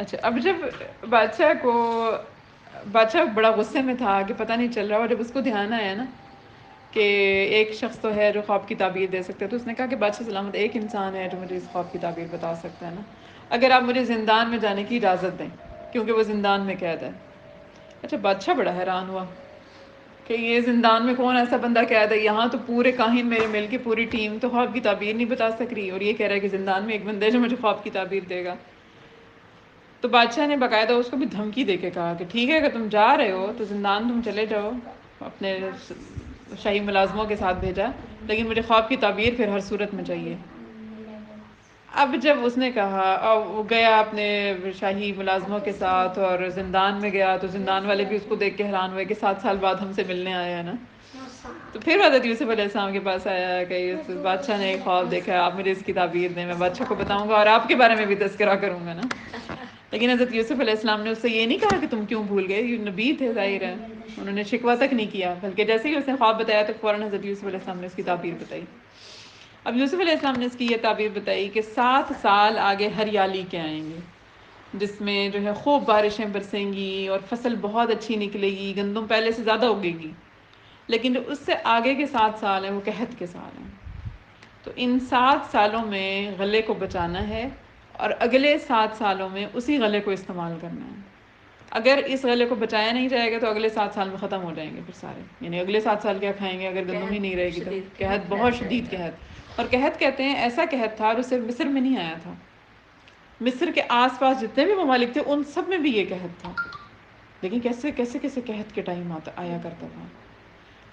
اچھا، اب جب بادشاہ بڑا غصے میں تھا کہ پتہ نہیں چل رہا، اور جب اس کو دھیان آیا نا کہ ایک شخص تو ہے جو خواب کی تعبیر دے سکتا ہے، تو اس نے کہا کہ بادشاہ سلامت، ایک انسان ہے جو مجھے اس خواب کی تعبیر بتا سکتا ہے نا، اگر آپ مجھے زندان میں جانے کی اجازت دیں، کیونکہ وہ زندان میں قید ہے۔ اچھا، بادشاہ بڑا حیران ہوا کہ یہ زندان میں کون ایسا بندہ قید ہے، یہاں تو پورے کاہن میرے مل کے پوری ٹیم تو خواب کی تعبیر نہیں بتا سک رہی، اور یہ کہہ رہا ہے کہ زندان میں ایک بندہ ہے جو مجھے خواب کی تعبیر دے گا۔ تو بادشاہ نے باقاعدہ اس کو بھی دھمکی دے کے کہا کہ ٹھیک ہے، اگر تم جا رہے ہو تو زندان تم چلے جاؤ، اپنے شاہی ملازموں کے ساتھ بھیجا، لیکن مجھے خواب کی تعبیر پھر ہر صورت میں چاہیے۔ اب جب اس نے کہا، اور وہ گیا اپنے شاہی ملازموں کے ساتھ اور زندان میں گیا، تو زندان والے بھی اس کو دیکھ کے حیران ہوئے کہ 7 سال بعد ہم سے ملنے آیا ہے نا۔ تو پھر حضرت یوسف علیہ السلام کے پاس آیا کہ اس بادشاہ نے ایک خواب دیکھا ہے، آپ مجھے اس کی تعبیر دیں، میں بادشاہ کو بتاؤں گا اور آپ کے بارے میں بھی تذکرہ کروں گا نا۔ لیکن حضرت یوسف علیہ السلام نے اس سے یہ نہیں کہا کہ تم کیوں بھول گئے، یہ نبی تھے، ظاہر ہے انہوں نے شکوہ تک نہیں کیا، بلکہ جیسے ہی اس نے خواب بتایا تو فوراً حضرت یوسف علیہ السلام نے اس کی تعبیر بتائی۔ اب یوسف علیہ السلام نے اس کی یہ تعبیر بتائی کہ 7 سال آگے ہریالی کے آئیں گے، جس میں جو ہے خوب بارشیں برسیں گی اور فصل بہت اچھی نکلے گی، گندم پہلے سے زیادہ اگے گی، لیکن جو اس سے آگے کے 7 سال ہیں وہ قحط کے سال ہیں۔ تو ان 7 سالوں میں غلے کو بچانا ہے، اور اگلے 7 سالوں میں اسی غلے کو استعمال کرنا ہے۔ اگر اس غلے کو بچایا نہیں جائے گا تو اگلے 7 سال میں ختم ہو جائیں گے پھر سارے، یعنی اگلے 7 سال کیا کھائیں گے اگر گندم ہی نہیں رہے گی تو؟ قحط، بہت شدید قحط۔ اور قحط کہتے ہیں ایسا قحط تھا جو صرف مصر میں نہیں آیا تھا، مصر کے آس پاس جتنے بھی ممالک تھے ان سب میں بھی یہ قحط تھا۔ لیکن کیسے کیسے کیسے قحط کے ٹائم آیا کرتا تھا۔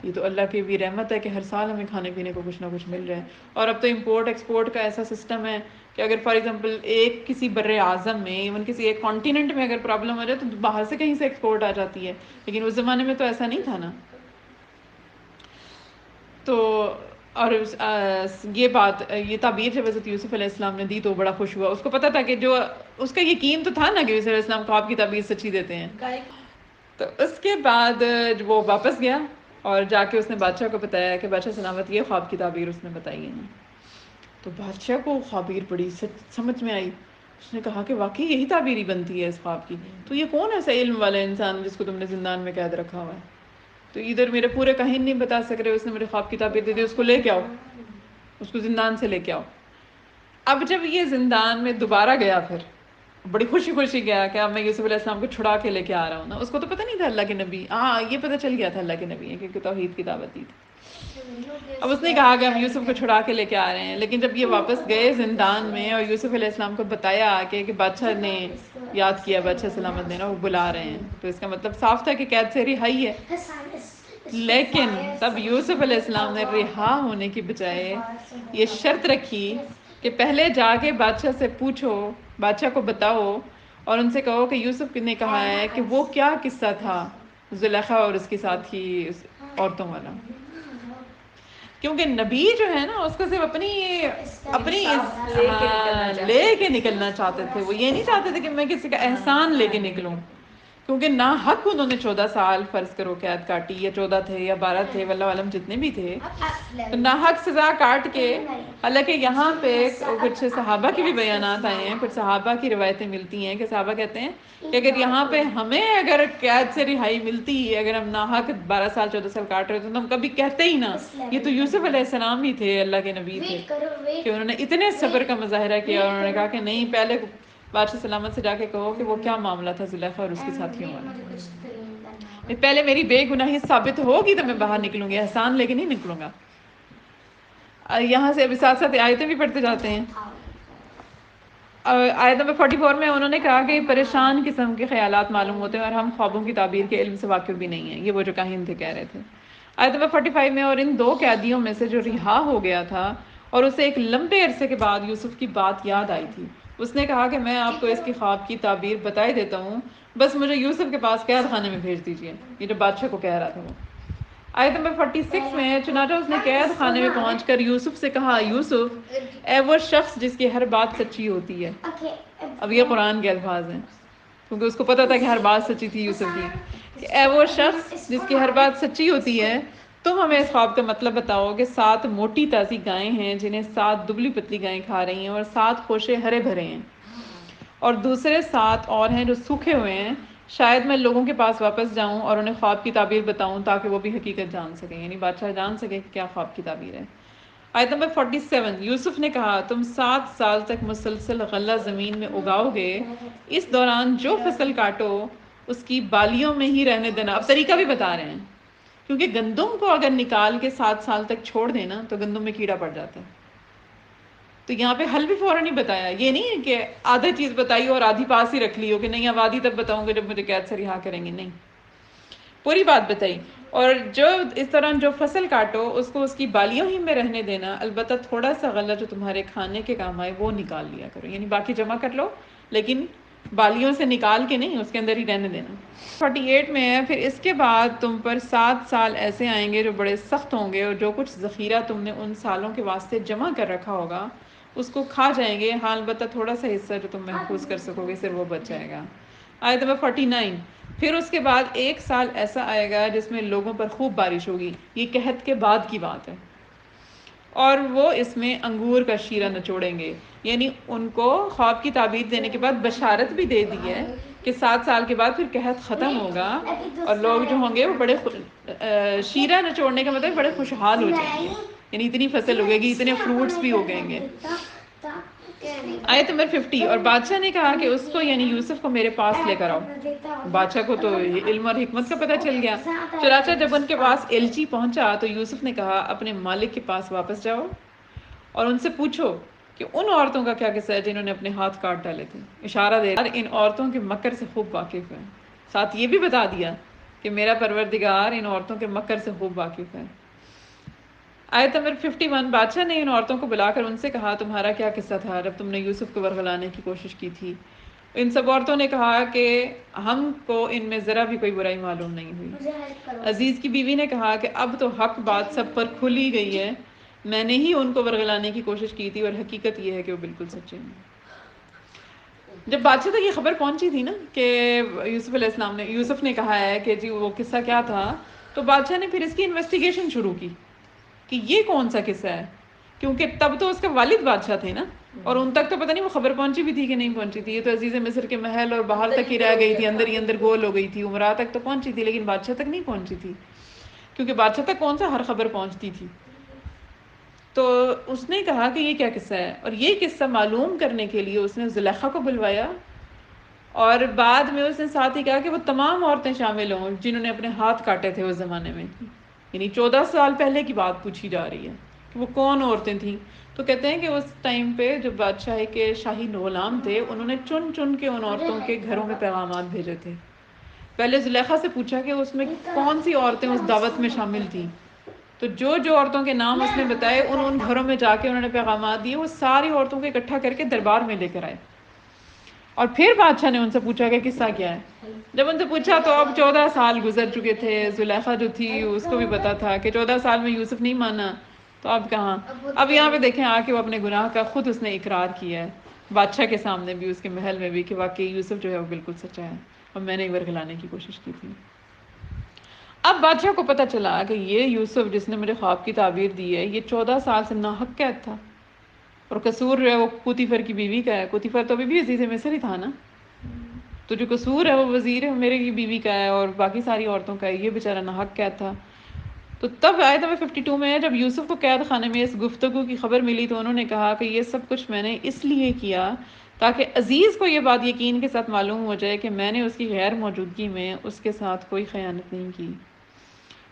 یہ تو اللہ کی بھی رحمت ہے کہ ہر سال ہمیں کھانے پینے کو کچھ نہ کچھ مل رہا ہے، اور اب تو امپورٹ ایکسپورٹ کا ایسا سسٹم ہے کہ اگر فار ایگزامپل ایک کسی بر اعظم میں، ایون کسی ایک کانٹیننٹ میں اگر پرابلم ہو جائے تو باہر سے کہیں سے ایکسپورٹ آ جاتی ہے، لیکن اس زمانے میں تو ایسا نہیں تھا نا۔ تو اور یہ بات، یہ تعبیر جب حضرت یوسف علیہ السلام نے دی تو بڑا خوش ہوا، اس کو پتا تھا کہ جو اس کا یقین تو تھا نا کہ یوسف علیہ السلام خواب کی تعبیر سچی دیتے ہیں۔ تو اس کے بعد وہ واپس گیا اور جا کے اس نے بادشاہ کو بتایا کہ بادشاہ سلامت، یہ خواب کی تعبیر اس نے بتائی ہے نا۔ تو بادشاہ کو خوابیر بڑی سمجھ میں آئی، اس نے کہا کہ واقعی یہی تعبیر ہی بنتی ہے اس خواب کی، تو یہ کون ایسا علم والا انسان جس کو تم نے زندان میں قید رکھا ہوا ہے؟ تو ادھر میرے پورے کاہن نہیں بتا سک رہے، اس نے میرے خواب کی تعبیر دے دی، اس کو لے کے آؤ، اس کو زندان سے لے کے آؤ۔ اب جب یہ زندان میں دوبارہ گیا، پھر بڑی خوشی خوشی گیا کہ اب میں یوسف علیہ السلام کو چھڑا کے لے کے آ رہا ہوں نا۔ اس کو تو پتہ نہیں تھا اللہ کے نبی، ہاں یہ پتہ چل گیا تھا اللہ کے نبی ہے کیونکہ توحید کی دعوت دی تھی۔ اب اس نے کہا کہ ہم یوسف کو چھڑا کے لے کے آ رہے ہیں، لیکن جب یہ واپس گئے زندان میں اور یوسف علیہ السلام کو بتایا آ کے کہ بادشاہ نے یاد کیا، بادشاہ سلامت نے نا، وہ بلا رہے ہیں، تو اس کا مطلب صاف تھا کہ قید سے رہائی ہے۔ لیکن تب یوسف علیہ السلام نے رہا ہونے کی بجائے یہ شرط رکھی کہ پہلے جا کے بادشاہ سے پوچھو، بادشاہ کو بتاؤ اور ان سے کہو کہ یوسف نے کہا ہے کہ وہ کیا قصہ تھا زلیخا اور اس کے ساتھ کی عورتوں والا، کیونکہ نبی جو ہے نا اس کو صرف اپنی لے کے نکلنا چاہتے تھے، وہ یہ نہیں چاہتے تھے کہ میں کسی کا احسان لے کے نکلوں، کیونکہ نا حق انہوں نے 14 سال فرض کرو قید کاٹی، یا 14 تھے یا 12 تھے، واللہ عالم جتنے بھی تھے، تو نا حق سزا کاٹ کے، حالانکہ یہاں پہ کچھ صحابہ کے بھی بیانات آئے ہیں، کچھ صحابہ کی روایتیں ملتی ہیں کہ صحابہ کہتے ہیں کہ اگر یہاں پہ ہمیں اگر قید سے رہائی ملتی، اگر ہم نا حق 12 سال 14 سال کاٹ رہے تو ہم کبھی کہتے ہی نا، یہ تو یوسف علیہ السلام ہی تھے، اللہ کے نبی تھے، کہ انہوں نے اتنے صبر کا مظاہرہ کیا، اور انہوں نے کہا کہ نہیں، پہلے بادشاہ سلامت سے جا کے کہو کہ وہ کیا معاملہ تھا زلیخا اور اس کے ساتھیوں والا، پہلے میری بے گناہی ثابت ہوگی تو میں باہر نکلوں گی، احسان لے کے نہیں نکلوں گا۔ یہاں سے ابھی ساتھ ساتھ آیتیں بھی پڑھتے جاتے ہیں۔ آیت نمبر 44 میں انہوں نے کہا کہ پریشان قسم کے خیالات معلوم ہوتے ہیں اور ہم خوابوں کی تعبیر کے علم سے واقف بھی نہیں ہیں، یہ وہ جو کاہن تھے کہہ رہے تھے۔ آیت نمبر 45 میں، اور ان 2 قیدیوں میں سے جو رہا ہو گیا تھا اور اسے ایک لمبے عرصے کے بعد یوسف کی بات یاد آئی تھی، اس نے کہا کہ میں آپ کو اس کی خواب کی تعبیر بتائے دیتا ہوں، بس مجھے یوسف کے پاس قید خانے میں بھیج دیجیے، یہ جو بادشاہ کو کہہ رہا تھا وہ۔ آیت نمبر 46 میں، چنانچہ اس نے قید خانے میں پہنچ کر یوسف سے کہا، یوسف، اے وہ شخص جس کی ہر بات سچی ہوتی ہے۔ اب یہ قرآن کے الفاظ ہیں، کیونکہ اس کو پتا تھا کہ ہر بات سچی تھی یوسف کی، کہ اے وہ شخص جس کی ہر بات سچی ہوتی ہے، تم ہمیں اس خواب کا مطلب بتاؤ کہ 7 موٹی تازی گائیں ہیں جنہیں 7 دبلی پتلی گائیں کھا رہی ہیں، اور 7 خوشے ہرے بھرے ہیں، اور دوسرے 7 اور ہیں جو سوکھے ہوئے ہیں، شاید میں لوگوں کے پاس واپس جاؤں اور انہیں خواب کی تعبیر بتاؤں تاکہ وہ بھی حقیقت جان سکیں، یعنی بادشاہ جان سکے کہ کیا خواب کی تعبیر ہے۔ آیت نمبر 47، یوسف نے کہا تم 7 سال تک مسلسل غلہ زمین میں اگاؤ گے، اس دوران جو فصل کاٹو اس کی بالیوں میں ہی رہنے دینا۔ اب طریقہ بھی بتا رہے ہیں، کیونکہ گندم کو اگر نکال کے 7 سال تک چھوڑ دینا تو گندم میں کیڑا پڑ جاتا ہے، تو یہاں پہ حل بھی فوراً نہیں بتایا۔ یہ نہیں ہے کہ آدھا چیز بتائی اور آدھی پاس ہی رکھ لی ہو کہ نہیں اب آدھی تب بتاؤں گے جب مجھے قید سے رہا کریں گے، نہیں، پوری بات بتائی۔ اور جو اس دوران جو فصل کاٹو اس کو اس کی بالیوں ہی میں رہنے دینا، البتہ تھوڑا سا غلہ جو تمہارے کھانے کے کام آئے وہ نکال لیا کرو، یعنی باقی جمع کر لو لیکن بالیوں سے نکال کے نہیں، اس کے اندر ہی رہنے دینا۔ 48 میں ہے، پھر اس کے بعد تم پر 7 سال ایسے آئیں گے جو بڑے سخت ہوں گے، اور جو کچھ ذخیرہ تم نے ان سالوں کے واسطے جمع کر رکھا ہوگا اس کو کھا جائیں گے، ہاں البتہ تھوڑا سا حصہ جو تم محفوظ کر سکو گے صرف وہ بچ جائے گا۔ آیت نمبر 49، پھر اس کے بعد 1 سال ایسا آئے گا جس میں لوگوں پر خوب بارش ہوگی، یہ قحط کے بعد کی بات ہے، اور وہ اس میں انگور کا شیرہ نچوڑیں گے، یعنی ان کو خواب کی تعبیر دینے کے بعد بشارت بھی دے دی ہے کہ 7 سال کے بعد پھر قحط ختم ہوگا اور لوگ جو ہوں گے وہ بڑے شیرہ نچوڑنے کا مطلب بڑے خوشحال ہو جائیں گے، یعنی اتنی فصل اگے گی، اتنے فروٹس بھی اگیں گے۔ آیت نمبر 50، اور بادشاہ نے کہا کہ اس کو یعنی یوسف کو میرے پاس لے کر آؤ۔ بادشاہ کو تو علم اور حکمت کا پتہ چل گیا، چنانچہ جب ان کے پاس ایلچی پہنچا تو یوسف نے کہا اپنے مالک کے پاس واپس جاؤ اور ان سے پوچھو کہ ان عورتوں کا کیا قصہ ہے جنہوں نے اپنے ہاتھ کاٹ ڈالے تھے، اشارہ دے ان عورتوں کے مکر سے خوب واقف ہے، ساتھ یہ بھی بتا دیا کہ میرا پروردگار ان عورتوں کے مکر سے خوب واقف ہے۔ آیت نمبر 51، بادشاہ نے ان عورتوں کو بلا کر ان سے کہا تمہارا کیا قصہ تھا جب تم نے یوسف کو ورغلانے کی کوشش کی تھی؟ ان سب عورتوں نے کہا کہ ہم کو ان میں ذرا بھی کوئی برائی معلوم نہیں ہوئی۔ عزیز کی بیوی نے کہا کہ اب تو حق بات سب پر کھلی گئی ہے، میں نے ہی ان کو ورغلانے کی کوشش کی تھی اور حقیقت یہ ہے کہ وہ بالکل سچے ہیں۔ جب بادشاہ تک یہ خبر پہنچی تھی نا کہ یوسف نے کہا ہے کہ جی وہ قصہ کیا تھا، تو بادشاہ نے پھر اس کی انویسٹیگیشن شروع کی کہ یہ کون سا قصہ ہے، کیونکہ تب تو اس کا والد بادشاہ تھے نا، اور ان تک تو پتہ نہیں وہ خبر پہنچی بھی تھی کہ نہیں پہنچی تھی، یہ تو عزیز مصر کے محل اور باہر تک ہی رہ گئی تھی، اندر ہی اندر گول ہو گئی تھی، عمرہ تک تو پہنچی تھی لیکن بادشاہ تک نہیں پہنچی تھی، کیونکہ بادشاہ تک کون سا ہر خبر پہنچتی تھی۔ تو اس نے کہا کہ یہ کیا قصہ ہے، اور یہ قصہ معلوم کرنے کے لیے اس نے زلیخا کو بلوایا، اور بعد میں اس نے ساتھ ہی کہا کہ وہ تمام عورتیں شامل ہوں جنہوں نے اپنے ہاتھ کاٹے تھے اس زمانے میں، یعنی 14 سال پہلے کی بات پوچھی جا رہی ہے کہ وہ کون عورتیں تھیں۔ تو کہتے ہیں کہ اس ٹائم پہ جو بادشاہ کے شاہی غلام تھے انہوں نے چن چن کے ان عورتوں کے گھروں میں پیغامات بھیجے تھے۔ پہلے زلیخا سے پوچھا کہ اس میں کون سی عورتیں اس دعوت میں شامل تھیں، تو جو عورتوں کے نام اس نے بتائے ان گھروں میں جا کے انہوں نے پیغامات دیے، وہ ساری عورتوں کو اکٹھا کر کے دربار میں لے کر آئے، اور پھر بادشاہ نے ان سے پوچھا کہ قصہ کیا ہے۔ جب ان سے پوچھا تو اب 14 سال گزر چکے تھے، زلیخا جو تھی اس کو بھی پتا تھا کہ 14 سال میں یوسف نہیں مانا، تو اب کہاں، اب یہاں پہ دیکھیں آ کے وہ اپنے گناہ کا خود اس نے اقرار کیا ہے، بادشاہ کے سامنے بھی، اس کے محل میں بھی، کہ واقعی یوسف جو ہے وہ بالکل سچا ہے اور میں نے ورغلانے کی کوشش کی تھی۔ اب بادشاہ کو پتہ چلا کہ یہ یوسف جس نے مجھے خواب کی تعبیر دی ہے یہ 14 سال سے ناحق قید تھا، اور قصور جو ہے وہ پوتیفر کی بیوی کا ہے، پوتیفر تو ابھی بھی عزیز مصر ہی تھا نا، تو جو قصور ہے وہ وزیر ہے میرے کی بیوی کا ہے اور باقی ساری عورتوں کا ہے، یہ بیچارہ ناحق قید تھا۔ تو تب آیت نمبر 52 میں جب یوسف کو قید خانے میں اس گفتگو کی خبر ملی تو انہوں نے کہا کہ یہ سب کچھ میں نے اس لیے کیا تاکہ عزیز کو یہ بات یقین کے ساتھ معلوم ہو جائے کہ میں نے اس کی غیر موجودگی میں اس کے ساتھ کوئی خیانت نہیں کی،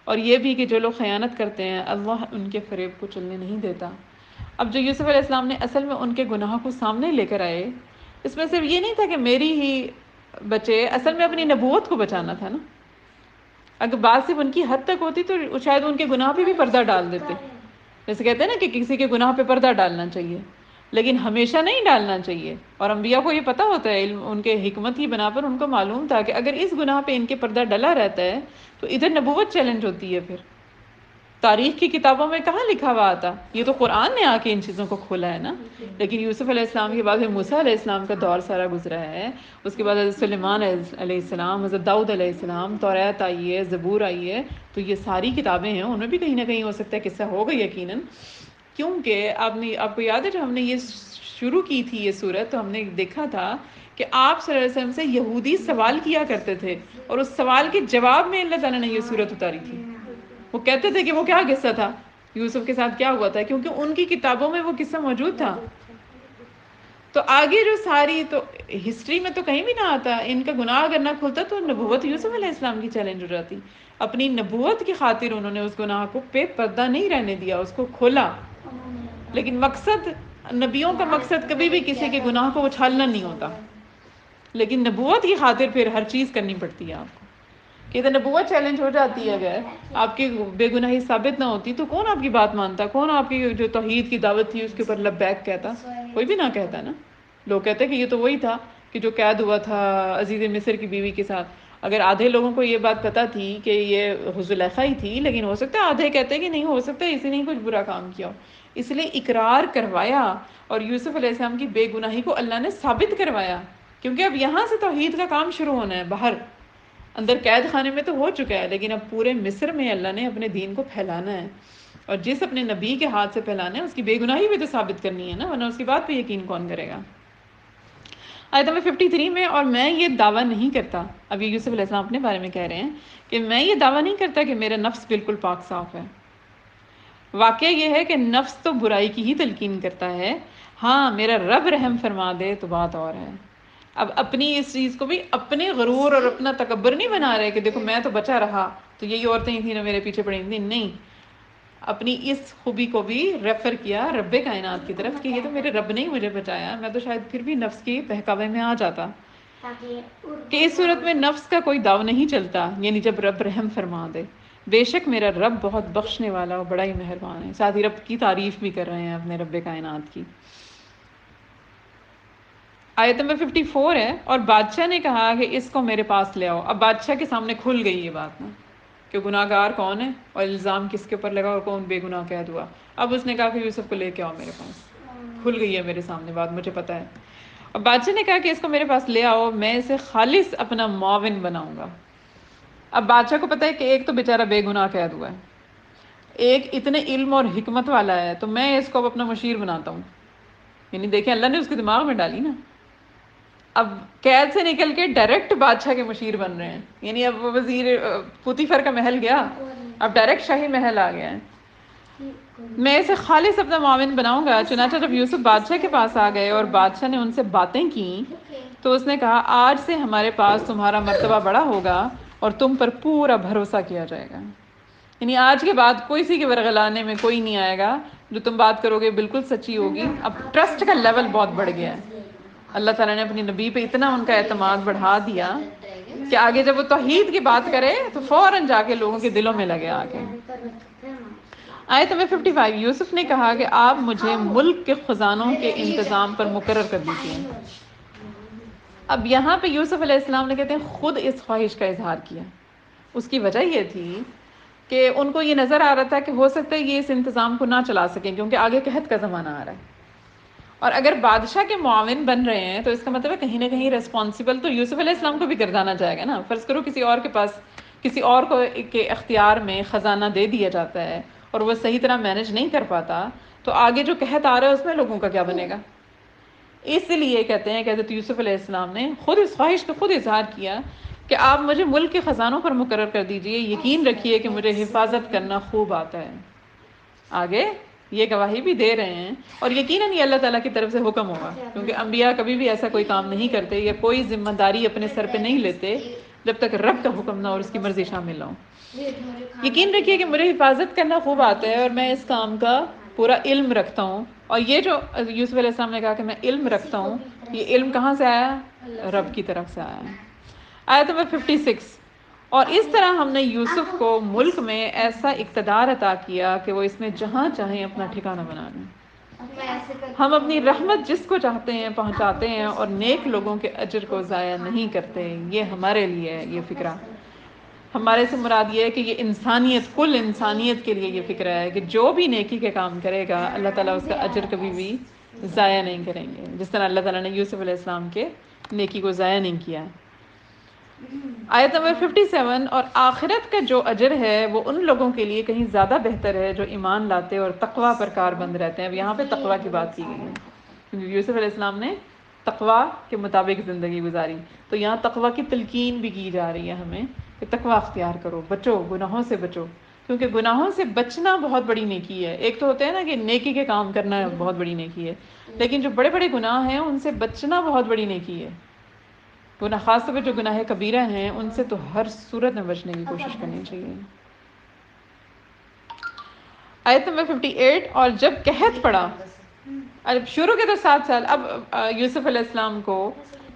اور یہ بھی کہ جو لوگ خیانت کرتے ہیں اللہ ان کے فریب کو چلنے نہیں دیتا۔ اب جو یوسف علیہ السلام نے اصل میں ان کے گناہ کو سامنے لے کر آئے، اس میں صرف یہ نہیں تھا کہ میری ہی بچے، اصل میں اپنی نبوت کو بچانا تھا نا، اگر بات صرف ان کی حد تک ہوتی تو شاید ان کے گناہ پہ بھی پردہ ڈال دیتے، جیسے کہتے ہیں نا کہ کسی کے گناہ پہ پردہ ڈالنا چاہیے لیکن ہمیشہ نہیں ڈالنا چاہیے، اور انبیاء کو یہ پتہ ہوتا ہے، علم ان کے حکمت کی بنا پر ان کو معلوم تھا کہ اگر اس گناہ پہ ان کے پردہ ڈلا رہتا ہے تو ادھر نبوت چیلنج ہوتی ہے، پھر تاریخ کی کتابوں میں کہاں لکھا ہوا آتا، یہ تو قرآن نے آ کے ان چیزوں کو کھولا ہے نا۔ لیکن یوسف علیہ السلام کے بعد موسیٰ علیہ السلام کا دور سارا گزرا ہے، اس کے بعد حضرت سلیمان علیہ السلام، حضرت داؤد علیہ السلام، توریت آئی ہے، زبور آئی ہے، تو یہ ساری کتابیں ہیں، ان میں بھی کہیں نہ کہیں ہو سکتا ہے قصہ ہوگا یقیناً، کیونکہ آپ کو یاد ہے جب ہم نے یہ شروع کی تھی یہ سورت تو ہم نے دیکھا تھا کہ آپ صلی اللہ علیہ وسلم سے یہودی سوال کیا کرتے تھے اور اس سوال کے جواب میں اللہ تعالیٰ نے یہ صورت اتاری تھی. وہ کہتے تھے کہ وہ کیا قصہ تھا، یوسف کے ساتھ کیا ہوا تھا، کیونکہ ان کی کتابوں میں وہ قصہ موجود تھا. تو آگے جو ساری تو ہسٹری میں تو کہیں بھی نہ آتا، ان کا گناہ اگر نہ کھلتا تو نبوت یوسف علیہ السلام کی چیلنج ہو جاتی. اپنی نبوت کی خاطر انہوں نے اس گناہ کو پہ پردہ نہیں رہنے دیا، اس کو کھولا. لیکن مقصد، نبیوں کا مقصد کبھی بھی کسی کے گناہ کو اچھالنا نہیں ہوتا، لیکن نبوت کی خاطر پھر ہر چیز کرنی پڑتی ہے آپ کو. کہ تو نبوت چیلنج ہو جاتی ہے، اگر آپ کی بے گناہی ثابت نہ ہوتی تو کون آپ کی بات مانتا، کون آپ کی جو توحید کی دعوت تھی اس کے اوپر لبیک کہتا؟ کوئی بھی نہ کہتا نا. لوگ کہتے کہ یہ تو وہی تھا کہ جو قید ہوا تھا عزیز مصر کی بیوی کے ساتھ. اگر آدھے لوگوں کو یہ بات پتہ تھی کہ یہ زلیخا ہی تھی، لیکن ہو سکتا ہے آدھے کہتے کہ نہیں، ہو سکتا ہے اسی نے کچھ برا کام کیا ہو. اس لیے اقرار کروایا اور یوسف علیہ السلام کی بے گناہی کو اللہ نے ثابت کروایا، کیونکہ اب یہاں سے توحید کا کام شروع ہونا ہے. باہر اندر قید خانے میں تو ہو چکا ہے، لیکن اب پورے مصر میں اللہ نے اپنے دین کو پھیلانا ہے، اور جس اپنے نبی کے ہاتھ سے پھیلانا ہے اس کی بے گناہی بھی تو ثابت کرنی ہے نا، ورنہ اس کی بات پہ یقین کون کرے گا. آیت نمبر 53 میں، اور میں یہ دعویٰ نہیں کرتا، اب یہ یوسف علیہ السلام اپنے بارے میں کہہ رہے ہیں کہ میں یہ دعویٰ نہیں کرتا کہ میرا نفس بالکل پاک صاف ہے. واقعہ یہ ہے کہ نفس تو برائی کی ہی تلقین کرتا ہے، ہاں میرا رب رحم فرما دے تو بات اور ہے. اب اپنی اس چیز کو بھی اپنے غرور اور اپنا تکبر نہیں بنا رہے کہ دیکھو میں تو بچا رہا تو یہی عورتیں ہی تھیں نا میرے پیچھے پڑیں تھیں. نہیں، اپنی اس خوبی کو بھی ریفر کیا رب کائنات کی طرف کہ یہ تو میرے رب نے ہی مجھے بچایا، میں تو شاید پھر بھی نفس کی بہکاوے میں آ جاتا. کہ اس صورت میں نفس کا کوئی داو نہیں چلتا، یعنی جب رب رحم فرما دے. بے شک میرا رب بہت بخشنے والا اور بڑا ہی مہربان ہے. ساتھ ہی رب کی تعریف بھی کر رہے ہیں اپنے رب کائنات کی. آیت نمبر 54 ہے، اور بادشاہ نے کہا کہ اس کو میرے پاس لے آؤ. اب بادشاہ کے سامنے کھل گئی یہ بات نا کہ گناہ گار کون ہے اور الزام کس کے اوپر لگا اور کون بے گناہ قید ہوا. اب اس نے کہا کہ یوسف کو لے کے آؤ میرے پاس. کھل گئی ہے میرے سامنے بات، مجھے پتہ ہے. اور بادشاہ نے کہا کہ اس کو میرے پاس لے آؤ، میں اسے خالص اپنا معاون بناؤں گا. اب بادشاہ کو پتہ ہے کہ ایک تو بیچارہ بے گناہ قید ہوا ہے، ایک اتنے علم اور حکمت والا ہے، تو میں اس کو اب اپنا مشیر بناتا ہوں. یعنی دیکھیں اللہ نے اس کے دماغ میں ڈالی نا. اب قید سے نکل کے ڈائریکٹ بادشاہ کے مشیر بن رہے ہیں، یعنی اب وزیر پوتیفر کا محل گیا، اب ڈائریکٹ شاہی محل آ گیا ہے. میں اسے خالص اپنا معاون بناؤں گا. چنانچہ جب یوسف بادشاہ کے پاس آ گئے اور بادشاہ نے ان سے باتیں کیں تو اس نے کہا آج سے ہمارے پاس تمہارا مرتبہ بڑا ہوگا اور تم پر پورا بھروسہ کیا جائے گا. یعنی آج کے بعد کوئی سی کے ورغلانے میں کوئی نہیں آئے گا، جو تم بات کرو گے بالکل سچی ہوگی. اب ٹرسٹ کا لیول بہت بڑھ گیا ہے. اللہ تعالیٰ نے اپنی نبی پہ اتنا ان کا اعتماد بڑھا دیا کہ آگے جب وہ توحید کی بات کرے تو فوراً جا کے لوگوں کے دلوں میں لگے آگے. آیت نمبر 55، یوسف نے کہا کہ آپ مجھے ملک کے خزانوں کے انتظام پر مقرر کر دیجیے. اب یہاں پہ یوسف علیہ السلام نے کہتے ہیں خود اس خواہش کا اظہار کیا. اس کی وجہ یہ تھی کہ ان کو یہ نظر آ رہا تھا کہ ہو سکتا ہے یہ اس انتظام کو نہ چلا سکیں کیونکہ آگے قحط کا زمانہ آ رہا ہے. اور اگر بادشاہ کے معاون بن رہے ہیں تو اس کا مطلب ہے کہیں نہ کہیں ریسپانسبل تو یوسف علیہ السلام کو بھی گردانا جائے گا نا. فرض کرو کسی اور کے پاس، کسی اور کو کے اختیار میں خزانہ دے دیا جاتا ہے اور وہ صحیح طرح مینج نہیں کر پاتا تو آگے جو قحط آ رہا ہے اس میں لوگوں کا کیا بنے گا. اس لیے کہتے ہیں کہ حضرت یوسف علیہ السلام نے خود اس خواہش کا خود اظہار کیا کہ آپ مجھے ملک کے خزانوں پر مقرر کر دیجئے، یقین رکھیے کہ مجھے حفاظت کرنا خوب آتا ہے. آگے یہ گواہی بھی دے رہے ہیں اور یقیناً یہ اللہ تعالیٰ کی طرف سے حکم ہوگا، کیونکہ انبیاء کبھی بھی ایسا کوئی کام نہیں کرتے یا کوئی ذمہ داری اپنے سر پہ نہیں لیتے جب تک رب کا حکم نہ اور اس کی مرضی شامل نہ ہو. یقین رکھیے کہ مجھے حفاظت کرنا خوب آتا ہے اور میں اس کام کا پورا علم رکھتا ہوں. اور یہ جو یوسف علیہ السلام نے کہا کہ میں علم رکھتا ہوں، یہ علم کہاں سے آیا؟ رب کی طرف سے آیا. آیت نمبر 56، اور اس طرح ہم نے یوسف کو ملک میں ایسا اقتدار عطا کیا کہ وہ اس میں جہاں چاہیں اپنا ٹھکانہ بنا لیں. ہم اپنی رحمت جس کو چاہتے ہیں پہنچاتے ہیں اور نیک لوگوں کے اجر کو ضائع نہیں کرتے. یہ ہمارے لیے ہے یہ فکرہ. ہمارے سے مراد یہ ہے کہ یہ انسانیت، کل انسانیت کے لیے یہ فکرہ ہے کہ جو بھی نیکی کے کام کرے گا اللہ تعالیٰ اس کا اجر کبھی بھی ضائع نہیں کریں گے، جس طرح اللہ تعالیٰ نے یوسف علیہ السلام کے نیکی کو ضائع نہیں کیا. آیت نمبر 57، اور آخرت کا جو اجر ہے وہ ان لوگوں کے لیے کہیں زیادہ بہتر ہے جو ایمان لاتے اور تقوی پر کاربند رہتے ہیں. اب یہاں پہ تقوی کی بات کی گئی ہے کیونکہ یوسف علیہ السلام نے تقوی کے مطابق زندگی گزاری. تو یہاں تقوی کی تلقین بھی کی جا رہی ہے ہمیں کہ تقوی اختیار کرو، بچو، گناہوں سے بچو، کیونکہ گناہوں سے بچنا بہت بڑی نیکی ہے. ایک تو ہوتا ہے نا کہ نیکی کے کام کرنا بہت بڑی نیکی ہے، لیکن جو بڑے بڑے گناہ ہیں ان سے بچنا بہت بڑی نیکی ہے. گناہ خاص طور پہ جو گناہ کبیرہ ہیں ان سے تو ہر صورت میں بچنے کی کوشش کرنی چاہیے. آیت نمبر 58. اور جب قحط پڑا، اب شروع کے تو 7 سال، اب یوسف علیہ السلام کو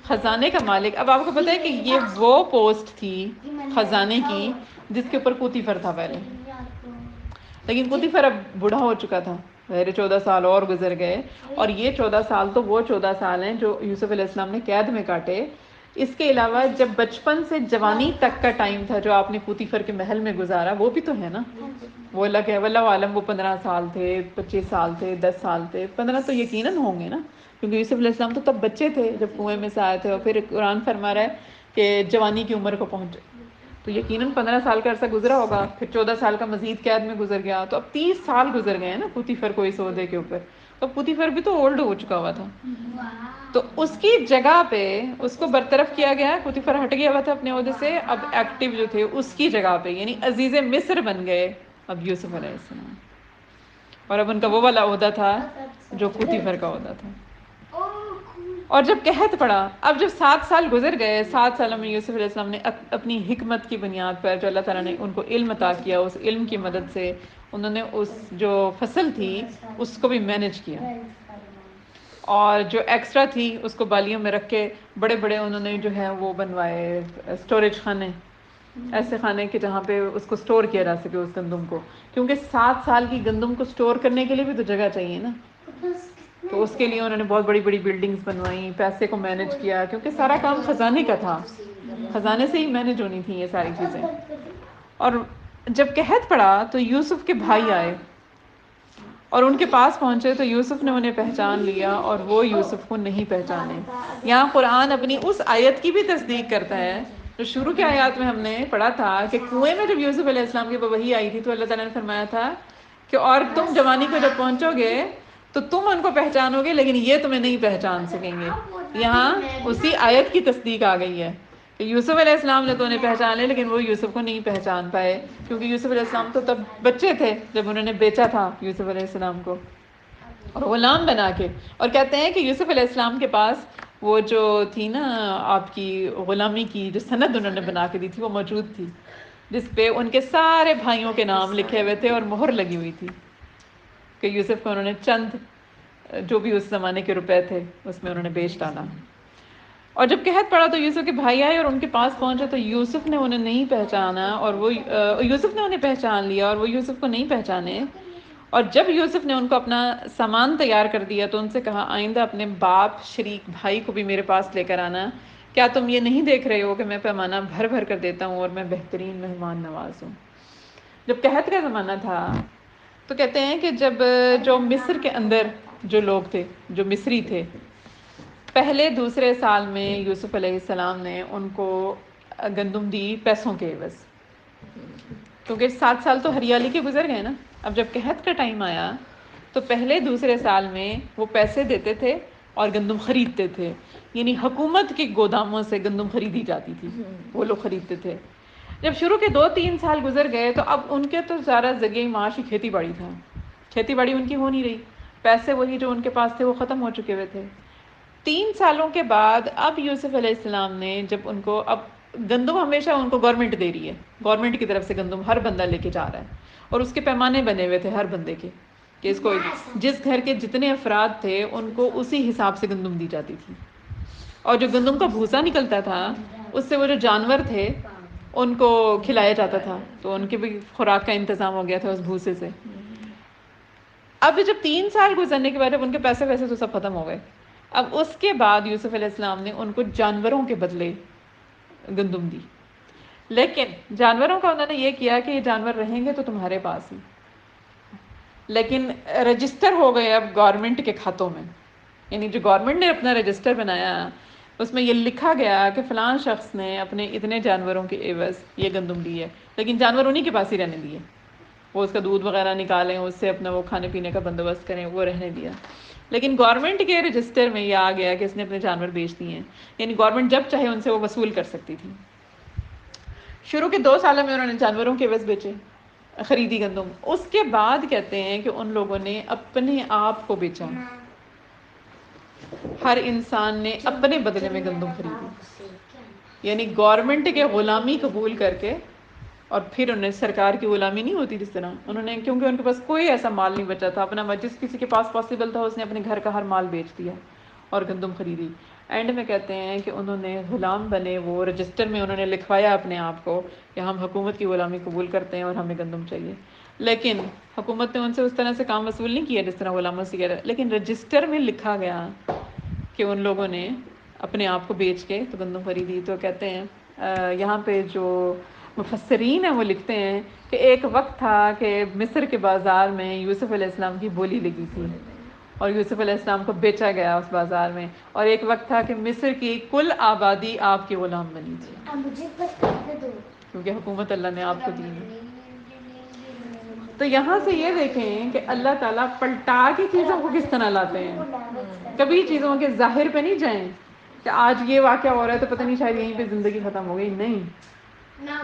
خزانے کا مالک، اب آپ کو پتہ ہے کہ یہ وہ پوسٹ تھی خزانے کی جس کے اوپر پوتیفر تھا پہلے، لیکن پوتیفر اب بوڑھا ہو چکا تھا، میرے 14 سال اور گزر گئے، اور یہ 14 سال تو وہ 14 سال ہیں جو یوسف علیہ السلام نے قید میں کاٹے. اس کے علاوہ جب بچپن سے جوانی تک کا ٹائم تھا جو آپ نے پوتیفر کے محل میں گزارا، وہ بھی تو ہے نا. وہ الگ ہے، واللہ عالم وہ 15 سال تھے، 25 سال تھے، 10 سال تھے، 15 تو یقیناً ہوں گے نا، کیونکہ یوسف علیہ السلام تو تب بچے تھے جب کنویں میں سے آئے تھے، اور پھر قرآن فرما رہا ہے کہ جوانی کی عمر کو پہنچے، تو یقیناً 15 سال کا عرصہ گزرا ہوگا. پھر 14 سال کا مزید قید میں گزر گیا، تو اب 30 سال گزر گئے ہیں نا پوتیفر کو اس عہدے کے اوپر. تو پوتیفر بھی تو اولڈ ہو چکا ہوا تھا، تو اس کی جگہ پہ اس کو برطرف کیا گیا. پوتیفر ہٹ گیا ہوا تھا اپنے عہدے سے، اب ایکٹیو جو تھے اس کی جگہ پہ یعنی عزیز مصر بن گئے اب یوسف علیہ السلام، اور اب ان کا وہ والا عہدہ تھا جو پوتیفر کا عہدہ تھا. اور جب قحط پڑا، اب جب 7 سال گزر گئے، 7 سالوں میں یوسف علیہ السلام نے اپنی حکمت کی بنیاد پر جو اللہ تعالیٰ نے ان کو علم عطا کیا، اس علم کی مدد سے انہوں نے اس جو فصل تھی اس کو بھی مینج کیا، اور جو ایکسٹرا تھی اس کو بالیوں میں رکھ کے بڑے بڑے انہوں نے جو ہے وہ بنوائے اسٹوریج خانے، ایسے خانے کہ جہاں پہ اس کو سٹور کیا جا سکے اس گندم کو، کیونکہ 7 سال کی گندم کو سٹور کرنے کے لیے بھی تو جگہ چاہیے نا. تو اس کے لیے انہوں نے بہت بڑی بڑی بلڈنگز بنوائیں، پیسے کو مینج کیا، کیونکہ سارا کام خزانے کا تھا، خزانے سے ہی مینج ہونی تھی یہ ساری چیزیں. اور جب قحط پڑا تو یوسف کے بھائی آئے اور ان کے پاس پہنچے، تو یوسف نے انہیں پہچان لیا اور وہ یوسف کو نہیں پہچانے. یہاں قرآن اپنی اس آیت کی بھی تصدیق کرتا ہے جو شروع کے آیات میں ہم نے پڑھا تھا کہ کنویں میں جب یوسف علیہ السلام کی وحی آئی تھی تو اللہ تعالیٰ نے فرمایا تھا کہ اور تم جوانی کو جب پہنچو گے تو تم ان کو پہچانو گے لیکن یہ تمہیں نہیں پہچان سکیں گے. یہاں اسی آیت کی تصدیق آ گئی ہے کہ یوسف علیہ السلام نے تو انہیں پہچان لے لیکن وہ یوسف کو نہیں پہچان پائے، کیونکہ یوسف علیہ السلام تو تب بچے تھے جب انہوں نے بیچا تھا یوسف علیہ السلام کو اور غلام بنا کے. اور کہتے ہیں کہ یوسف علیہ السلام کے پاس وہ جو تھی نا آپ کی غلامی کی جو سند انہوں نے بنا کے دی تھی وہ موجود تھی، جس پہ ان کے سارے بھائیوں کے نام لکھے ہوئے تھے اور مہر لگی ہوئی تھی کہ یوسف کو انہوں نے چند جو بھی اس زمانے کے روپے تھے اس میں انہوں نے بیچ ڈالا. اور جب قحط پڑا تو یوسف کے بھائی آئے اور ان کے پاس پہنچے تو یوسف نے انہیں نہیں پہچانا اور وہ یوسف نے انہیں پہچان لیا اور وہ یوسف کو نہیں پہچانے. اور جب یوسف نے ان کو اپنا سامان تیار کر دیا تو ان سے کہا آئندہ اپنے باپ شریک بھائی کو بھی میرے پاس لے کر آنا، کیا تم یہ نہیں دیکھ رہے ہو کہ میں پیمانہ بھر بھر کر دیتا ہوں اور میں بہترین مہمان نواز ہوں. جب قحط کا زمانہ تھا تو کہتے ہیں کہ جب جو مصر کے اندر جو لوگ تھے جو مصری تھے، پہلے دوسرے سال میں یوسف علیہ السلام نے ان کو گندم دی پیسوں کے عوض، کیونکہ 7 سال تو ہریالی کے گزر گئے نا. اب جب قحط کا ٹائم آیا تو پہلے دوسرے سال میں وہ پیسے دیتے تھے اور گندم خریدتے تھے، یعنی حکومت کے گوداموں سے گندم خریدی جاتی تھی، وہ لوگ خریدتے تھے. جب شروع کے 2-3 سال گزر گئے تو اب ان کے تو سارا زگی معاش ہی کھیتی باڑی تھا، کھیتی باڑی ان کی ہو نہیں رہی، پیسے وہی جو ان کے پاس تھے وہ ختم ہو چکے ہوئے تھے. 3 سالوں کے بعد اب یوسف علیہ السلام نے جب ان کو، اب گندم ہمیشہ ان کو گورنمنٹ دے رہی ہے، گورنمنٹ کی طرف سے گندم ہر بندہ لے کے جا رہا ہے اور اس کے پیمانے بنے ہوئے تھے ہر بندے کے کہ اس کو جس گھر کے جتنے افراد تھے ان کو اسی حساب سے گندم دی جاتی تھی. اور جو گندم کا بھوسا نکلتا تھا اس سے وہ جو جانور تھے ان کو کھلایا جاتا تھا، تو ان کے بھی خوراک کا انتظام ہو گیا تھا اس بھوسے سے. اب جب 3 سال گزرنے کے بعد اب ان کے پیسے ویسے تو سب ختم ہو گئے، اب اس کے بعد یوسف علیہ السلام نے ان کو جانوروں کے بدلے گندم دی، لیکن جانوروں کا انہوں نے یہ کیا کہ یہ جانور رہیں گے تو تمہارے پاس ہی، لیکن رجسٹر ہو گئے اب گورنمنٹ کے کھاتوں میں، یعنی جو گورنمنٹ نے اپنا رجسٹر بنایا اس میں یہ لکھا گیا کہ فلاں شخص نے اپنے اتنے جانوروں کے عوض یہ گندم دی ہے، لیکن جانور انہی کے پاس ہی رہنے دیے، وہ اس کا دودھ وغیرہ نکالیں، اس سے اپنا وہ کھانے پینے کا بندوبست کریں، وہ رہنے دیا. لیکن گورنمنٹ کے رجسٹر میں یہ آ گیا کہ اس نے اپنے جانور بیچ دیے ہیں، یعنی گورنمنٹ جب چاہے ان سے وہ وصول کر سکتی تھی۔ شروع کے 2 سالوں میں انہوں نے جانوروں کے عوض بیچے، خریدی گندم، اس کے بعد کہتے ہیں کہ ان لوگوں نے اپنے آپ کو بیچا، ہر انسان نے اپنے بدلے میں گندم خریدی، یعنی گورنمنٹ کے غلامی قبول کر کے، اور پھر انہیں سرکار کی غلامی نہیں ہوتی جس طرح انہوں نے، کیونکہ ان کے پاس کوئی ایسا مال نہیں بچا تھا اپنا، جس کسی کے پاس پاسبل تھا اس نے اپنے گھر کا ہر مال بیچ دیا اور گندم خریدی۔ اینڈ میں کہتے ہیں کہ انہوں نے غلام بنے، وہ رجسٹر میں انہوں نے لکھوایا اپنے آپ کو کہ ہم حکومت کی غلامی قبول کرتے ہیں اور ہمیں گندم چاہیے، لیکن حکومت نے ان سے اس طرح سے کام وصول نہیں کیا جس طرح غلاموں سے کیا، لیکن رجسٹر میں لکھا گیا کہ ان لوگوں نے اپنے آپ کو بیچ کے تو گندم خریدی۔ تو کہتے ہیں یہاں پہ جو مفسرین ہیں وہ لکھتے ہیں کہ ایک وقت تھا کہ مصر کے بازار میں یوسف علیہ السلام کی بولی لگی تھی اور یوسف علیہ السلام کو بیچا گیا اس بازار میں، اور ایک وقت تھا کہ مصر کی کل آبادی آپ کی غلام بنی تھی کیونکہ حکومت اللہ نے آپ کو دی ہے۔ تو یہاں سے یہ دیکھیں کہ اللہ تعالیٰ پلٹا کی چیزوں کو کس طرح لاتے ہیں، کبھی چیزوں کے ظاہر پہ نہیں جائیں کہ آج یہ واقعہ ہو رہا ہے تو پتہ نہیں شاید یہیں پہ زندگی ختم ہو گئی، نہیں،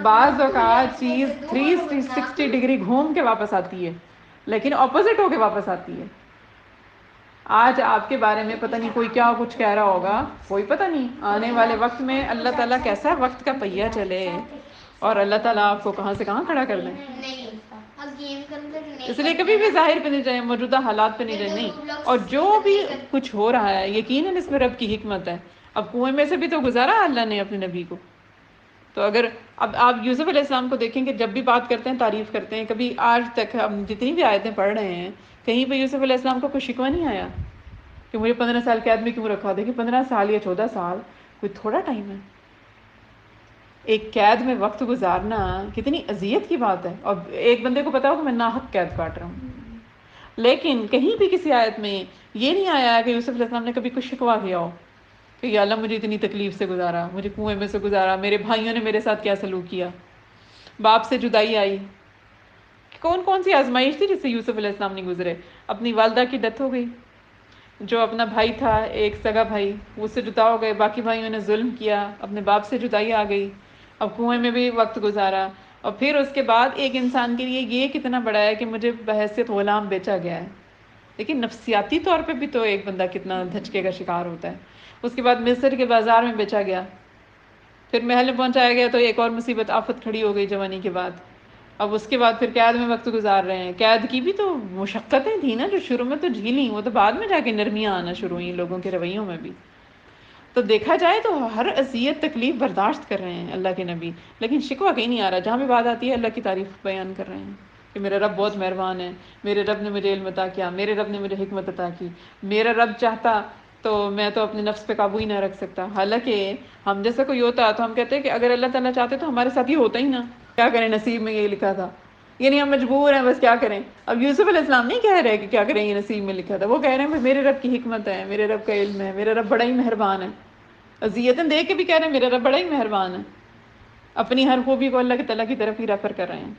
بعض اوقات چیز 360 ڈگری گھوم کے واپس آتی ہے لیکن اپوزٹ ہو کے واپس آتی ہے۔ آج آپ کے بارے میں پتہ نہیں کوئی کیا کچھ کہہ رہا ہوگا، کوئی پتہ نہیں، آنے والے وقت میں اللہ تعالیٰ کیسا وقت کا پہیہ چلے اور اللہ تعالیٰ آپ کو کہاں سے کہاں کھڑا کر دیں۔ اس لیے کبھی بھی ظاہر پہ نہیں جائیں، موجودہ حالات پہ نہیں جائیں، نہیں، اور جو بھی کچھ ہو رہا ہے یقیناً اس میں رب کی حکمت ہے۔ اب کنویں میں سے بھی تو گزارا اللہ نے اپنے نبی کو، تو اگر اب آپ یوسف علیہ السلام کو دیکھیں کہ جب بھی بات کرتے ہیں تعریف کرتے ہیں، کبھی آج تک ہم جتنی بھی آیتیں پڑھ رہے ہیں کہیں پہ یوسف علیہ السلام کو کوئی شکوہ نہیں آیا کہ مجھے 15 سال قید میں کیوں رکھا، دیکھیں 15 سال یا 14 سال کوئی تھوڑا ٹائم ہے، ایک قید میں وقت گزارنا کتنی اذیت کی بات ہے، اور ایک بندے کو پتا ہو کہ میں ناحق قید کاٹ رہا ہوں، لیکن کہیں بھی کسی آیت میں یہ نہیں آیا کہ یوسف علیہ السلام نے کبھی کچھ شکوہ کیا ہو کہ یا اللہ مجھے اتنی تکلیف سے گزارا، مجھے کنویں میں سے گزارا، میرے بھائیوں نے میرے ساتھ کیا سلوک کیا، باپ سے جدائی آئی، کون کون سی آزمائش تھی جس سے یوسف علیہ السلام نہیں گزرے، اپنی والدہ کی ڈیتھ ہو گئی، جو اپنا بھائی تھا ایک سگا بھائی اس سے جدا ہو گئے، باقی بھائیوں نے ظلم کیا، اپنے باپ سے جدائی آ گئی، اب کنویں میں بھی وقت گزارا، اور پھر اس کے بعد ایک انسان کے لیے یہ کتنا بڑا ہے کہ مجھے بحیثیت غلام بیچا گیا ہے، لیکن نفسیاتی طور پہ بھی تو ایک بندہ کتنا دھچکے کا شکار ہوتا ہے۔ اس کے بعد مصر کے بازار میں بیچا گیا، پھر محل میں پہنچایا گیا تو ایک اور مصیبت آفت کھڑی ہو گئی جوانی کے بعد، اب اس کے بعد پھر قید میں وقت گزار رہے ہیں، قید کی بھی تو مشقتیں تھیں نا جو شروع میں تو جھیلیں، وہ تو بعد میں جا کے نرمیاں آنا شروع ہوئیں لوگوں کے رویوں میں بھی۔ تو دیکھا جائے تو ہر اذیت تکلیف برداشت کر رہے ہیں اللہ کے نبی، لیکن شکوہ کہیں نہیں آ رہا، جہاں بھی بات آتی ہے اللہ کی تعریف بیان کر رہے ہیں کہ میرا رب بہت مہربان ہے، میرے رب نے مجھے علم عطا کیا، میرے رب نے مجھے حکمت عطا کی، میرا رب چاہتا تو میں تو اپنے نفس پہ قابو ہی نہ رکھ سکتا۔ حالانکہ ہم جیسا کوئی ہوتا تو ہم کہتے ہیں کہ اگر اللہ تعالیٰ چاہتے تو ہمارے ساتھ یہ ہوتا ہی نا، کیا کریں نصیب میں یہ لکھا تھا، یعنی ہم مجبور ہیں بس کیا کریں۔ اب یوسف علیہ السلام نہیں کہہ رہے کہ کیا کریں یہ نصیب میں لکھا تھا، وہ کہہ رہے ہیں میرے رب کی حکمت ہے، میرے رب کا علم ہے، میرا رب بڑا ہی مہربان ہے، اذیتیں دے کے بھی کہہ رہے ہیں میرا رب بڑا ہی مہربان ہے، اپنی ہر خوبی کو اللہ کے تعالیٰ کی طرف ہی ریفر کر رہے ہیں۔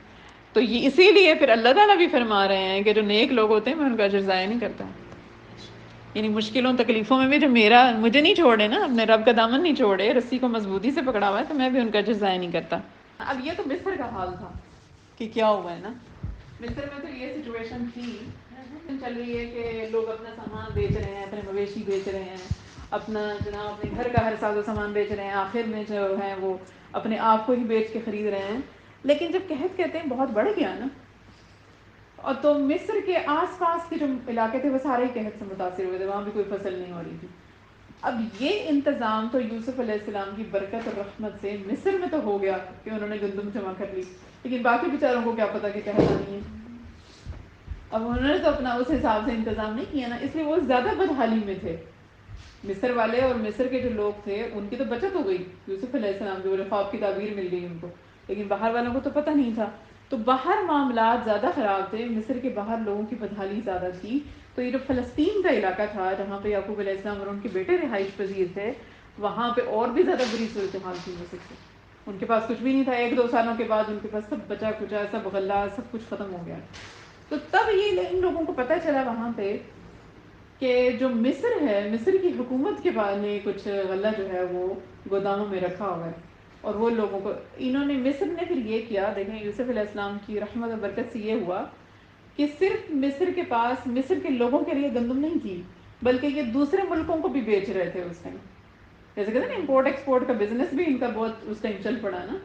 تو یہ اسی لیے پھر اللہ تعالیٰ بھی فرما رہے ہیں کہ جو نیک لوگ ہوتے ہیں میں ان کا اجر ضائع نہیں کرتا، یعنی مشکلوں تکلیفوں میں بھی جو مجھے نہیں چھوڑے نا، اپنے رب کا دامن نہیں چھوڑے، رسی کو مضبوطی سے پکڑا ہوا ہے، تو میں بھی ان کا اجر ضائع نہیں کرتا۔ اب یہ تو مصر کا حال تھا کہ کیا ہوا ہے نا، مصر میں تو یہ سچویشن تھی، چل رہی ہے کہ لوگ اپنا سامان بیچ رہے ہیں، اپنے مویشی بیچ رہے ہیں، اپنا جناب اپنے گھر کا ہر ساز و سامان بیچ رہے ہیں، آخر میں جو ہے وہ اپنے آپ کو ہی بیچ کے خرید رہے ہیں، لیکن جب قحط کہتے ہیں بہت بڑھ گیا نا، اور تو مصر کے آس پاس کے جو علاقے تھے وہ سارے قحط سے متاثر ہوئے تھے، وہاں بھی کوئی فصل نہیں ہو رہی تھی۔ اب یہ انتظام تو یوسف علیہ السلام کی برکت اور رحمت سے مصر میں تو ہو گیا کہ انہوں نے گندم جمع کر لی، لیکن باقی بیچاروں کو کیا پتا کہ قحط آنی ہے، اب انہوں نے تو اپنا اس حساب سے انتظام نہیں کیا نا، اس لیے وہ زیادہ بدحالی میں تھے مصر والے، اور مصر کے جو لوگ تھے ان کی تو بچت ہو گئی، یوسف علیہ السلام جو خواب کی تعبیر مل گئی ان کو، لیکن باہر والوں کو تو پتہ نہیں تھا، تو باہر معاملات زیادہ خراب تھے، مصر کے باہر لوگوں کی بدحالی زیادہ تھی۔ تو یہ جو فلسطین کا علاقہ تھا جہاں پہ یعقوب علیہ السلام اور ان کے بیٹے رہائش پذیر تھے، وہاں پہ اور بھی زیادہ بری صورتحال تھی مصر سے، ان کے پاس کچھ بھی نہیں تھا، 1-2 سالوں کے بعد ان کے پاس سب بچا کچا، سب غلہ، سب کچھ ختم ہو گیا۔ تو تب یہ ان لوگوں کو پتہ چلا وہاں پہ کہ جو مصر ہے، مصر کی حکومت کے بعد نے کچھ غلہ جو ہے وہ گوداموں میں رکھا ہوا ہے، اور وہ لوگوں کو انہوں نے، مصر نے پھر یہ کیا، دیکھیں یوسف علیہ السلام کی رحمت و برکت سے یہ ہوا کہ صرف مصر کے پاس مصر کے لوگوں کے لیے گندم نہیں تھی، بلکہ یہ دوسرے ملکوں کو بھی بیچ رہے تھے اس ٹائم. جیسے کہتے ہیں نا امپورٹ ایکسپورٹ کا بزنس بھی ان کا بہت اس ٹائم چل پڑا نا.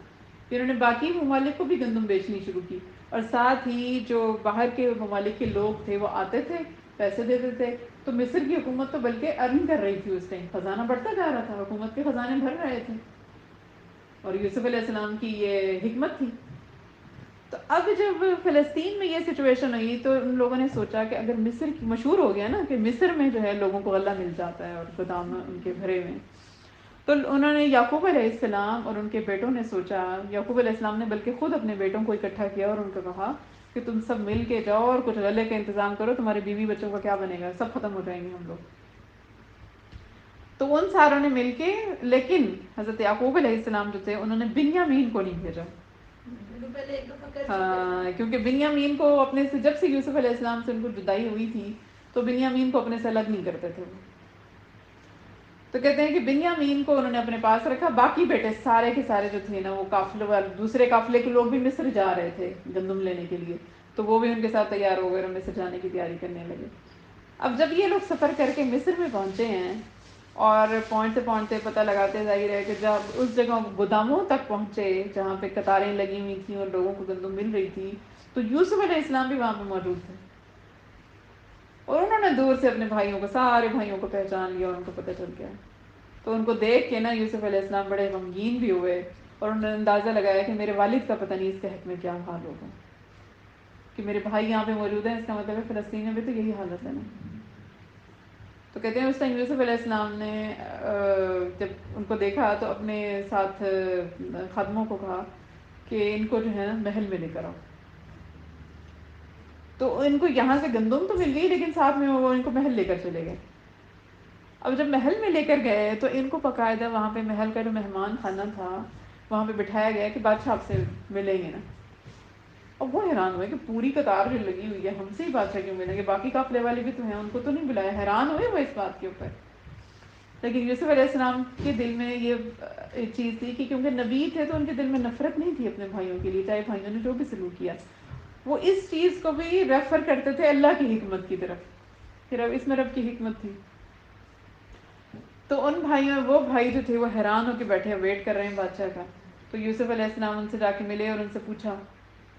پھر انہوں نے باقی ممالک کو بھی گندم بیچنی شروع کی، اور ساتھ ہی جو باہر کے ممالک کے لوگ تھے وہ آتے تھے، پیسے دیتے تھے. تو مصر کی حکومت تو بلکہ ارن کر رہی تھی اس ٹائم، خزانہ بڑھتا جا رہا تھا، حکومت کے خزانے بھر رہے تھے، اور یوسف علیہ السلام کی یہ حکمت تھی. تو اب جب فلسطین میں یہ سچویشن ہوئی تو ان لوگوں نے سوچا کہ اگر مصر کی، مشہور ہو گیا نا کہ مصر میں جو ہے لوگوں کو غلہ مل جاتا ہے اور گودام ان کے بھرے ہوئے، تو انہوں نے یعقوب علیہ السلام اور ان کے بیٹوں نے سوچا، یعقوب علیہ السلام نے بلکہ خود اپنے بیٹوں کو اکٹھا کیا اور ان کو کہا کہ تم سب مل کے جاؤ اور کچھ غلے کا انتظام کرو، تمہارے بیوی بچوں کا کیا بنے گا، سب ختم ہو جائیں گے ہم لوگ. تو ان ساروں نے مل کے، لیکن حضرت یعقوب علیہ السلام جو تھے انہوں نے بنیامین کو نہیں بھیجا. ہاں، کیونکہ بنیامین کو اپنے سے، جب سے یوسف علیہ السلام سے ان کو جدائی ہوئی تھی تو بنیامین کو اپنے سے الگ نہیں کرتے تھے وہ. تو کہتے ہیں کہ بنیامین کو انہوں نے اپنے پاس رکھا، باقی بیٹے سارے کے سارے جو تھے نا وہ قافلے والے، دوسرے قافلے کے لوگ بھی مصر جا رہے تھے گندم لینے کے لیے، تو وہ بھی ان کے ساتھ تیار ہو گئے اور مصر جانے کی تیاری کرنے لگے. اب جب یہ لوگ سفر کر کے مصر میں پہنچے ہیں اور پہنچتے پہنچتے پتہ لگاتے ظاہر ہے کہ جب اس جگہ گوداموں تک پہنچے جہاں پہ قطاریں لگی ہوئی تھیں اور لوگوں کو گندم مل رہی تھی، تو یوسف علیہ السلام بھی وہاں پہ موجود تھے. اور انہوں نے دور سے اپنے بھائیوں کو، سارے بھائیوں کو پہچان لیا اور ان کو پتہ چل گیا. تو ان کو دیکھ کے نا یوسف علیہ السلام بڑے غمگین بھی ہوئے، اور انہوں نے اندازہ لگایا کہ میرے والد کا پتہ نہیں اس کے حق میں کیا حال ہوگا، کہ میرے بھائی یہاں پہ موجود ہیں، اس کا مطلب ہے فلسطین میں بھی تو یہی حالت ہے نا. تو کہتے ہیں اس ٹائم یوسف علیہ السلام نے جب ان کو دیکھا تو اپنے ساتھ خادموں کو کہا کہ ان کو جو ہے نا محل میں لے کر آؤ. تو ان کو یہاں سے گندم تو مل گئی لیکن ساتھ میں وہ ان کو محل لے کر چلے گئے. اب جب محل میں لے کر گئے تو ان کو باقاعدہ وہاں پہ محل کا جو مہمان خانہ تھا وہاں پہ بٹھایا گیا کہ بادشاہ آپ سے ملیں گے نا. اب وہ حیران ہوئے کہ پوری قطار جو لگی ہوئی ہے ہم سے ہی بادشاہ کیوں ملیں گے، باقی قافلے والے بھی تو ہیں، ان کو تو نہیں بلایا. حیران ہوئے وہ اس بات کے اوپر. لیکن یوسف علیہ السلام کے دل میں یہ ایک چیز تھی کہ کیونکہ نبی تھے تو ان کے دل میں نفرت نہیں تھی اپنے بھائیوں کے لیے، چاہے بھائیوں نے جو بھی سلوک کیا. وہ اس چیز کو بھی ریفر کرتے تھے اللہ کی حکمت کی طرف، پھر اب اس میں رب کی حکمت تھی. تو ان بھائیوں، وہ بھائی جو تھے وہ حیران ہو کے بیٹھے ویٹ کر رہے ہیں بادشاہ کا. تو یوسف علیہ السلام ان سے جا کے ملے اور ان سے پوچھا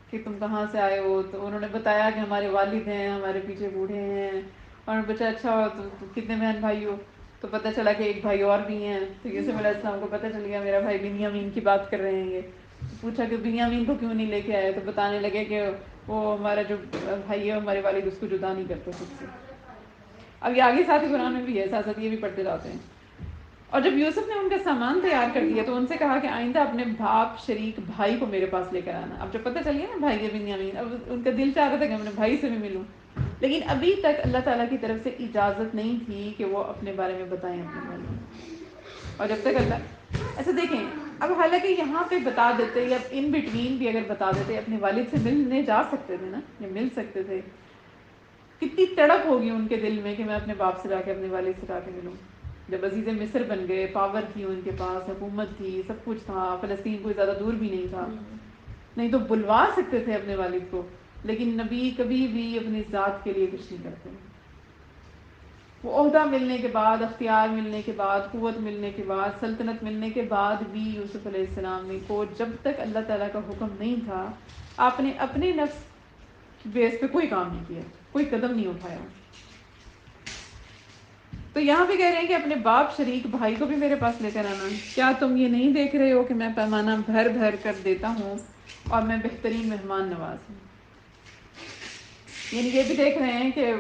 کہ تم کہاں سے آئے ہو. تو انہوں نے بتایا کہ ہمارے والد ہیں، ہمارے پیچھے بوڑھے ہیں. اور بچہ اچھا تو کتنے بہن بھائی ہو؟ تو پتہ چلا کہ ایک بھائی اور بھی ہیں. تو یوسف علیہ السلام کو پتہ چل گیا میرا بھائی بنیامین کی بات کر رہے ہیں یہ. پوچھا کہ بنیامین کو کیوں نہیں لے کے آئے؟ تو بتانے لگے کہ وہ ہمارا جو بھائی ہے ہمارے والد اس کو جدا نہیں کرتے خود سے. اب یہ آگے ساتھ ہی قرآن میں بھی ہے، ساتھ ساتھ یہ بھی پڑھتے جاتے ہیں. اور جب یوسف نے ان کا سامان تیار کر دیا تو ان سے کہا کہ آئندہ اپنے باپ شریک بھائی کو میرے پاس لے کر آنا. اب جب پتہ چل گیا نا بھائی ہے بنیامین، اب ان کا دل چاہ رہا تھا کہ اپنے بھائی سے بھی ملوں، لیکن ابھی تک اللہ تعالیٰ کی طرف سے اجازت نہیں تھی کہ وہ اپنے بارے میں بتائیں اپنے بھائی کو. اور جب تک اللہ ایسا دیکھیں، اب حالانکہ یہاں پہ بتا دیتے یا ان بٹوین بھی اگر بتا دیتے، اپنے والد سے ملنے جا سکتے تھے نا، یا مل سکتے تھے. کتنی تڑپ ہوگی ان کے دل میں کہ میں اپنے باپ سے جا کے اپنے والد سے جا کے ملوں. جب عزیز مصر بن گئے، پاور تھی ان کے پاس، حکومت تھی، سب کچھ تھا، فلسطین کوئی زیادہ دور بھی نہیں تھا، نہیں تو بلوا سکتے تھے اپنے والد کو. لیکن نبی کبھی بھی اپنی ذات کے لیے کچھ نہیں کرتے. وہ عہدہ ملنے کے بعد، اختیار ملنے کے بعد، قوت ملنے کے بعد، سلطنت ملنے کے بعد بھی یوسف علیہ السلام کو جب تک اللہ تعالیٰ کا حکم نہیں تھا آپ نے اپنے نفس بیس پہ کوئی کام نہیں کیا، کوئی قدم نہیں اٹھایا. تو یہاں بھی کہہ رہے ہیں کہ اپنے باپ شریک بھائی کو بھی میرے پاس لے کر آنا. کیا تم یہ نہیں دیکھ رہے ہو کہ میں پیمانہ بھر بھر کر دیتا ہوں اور میں بہترین مہمان نواز ہوں. یعنی یہ بھی دیکھ رہے ہیں کہ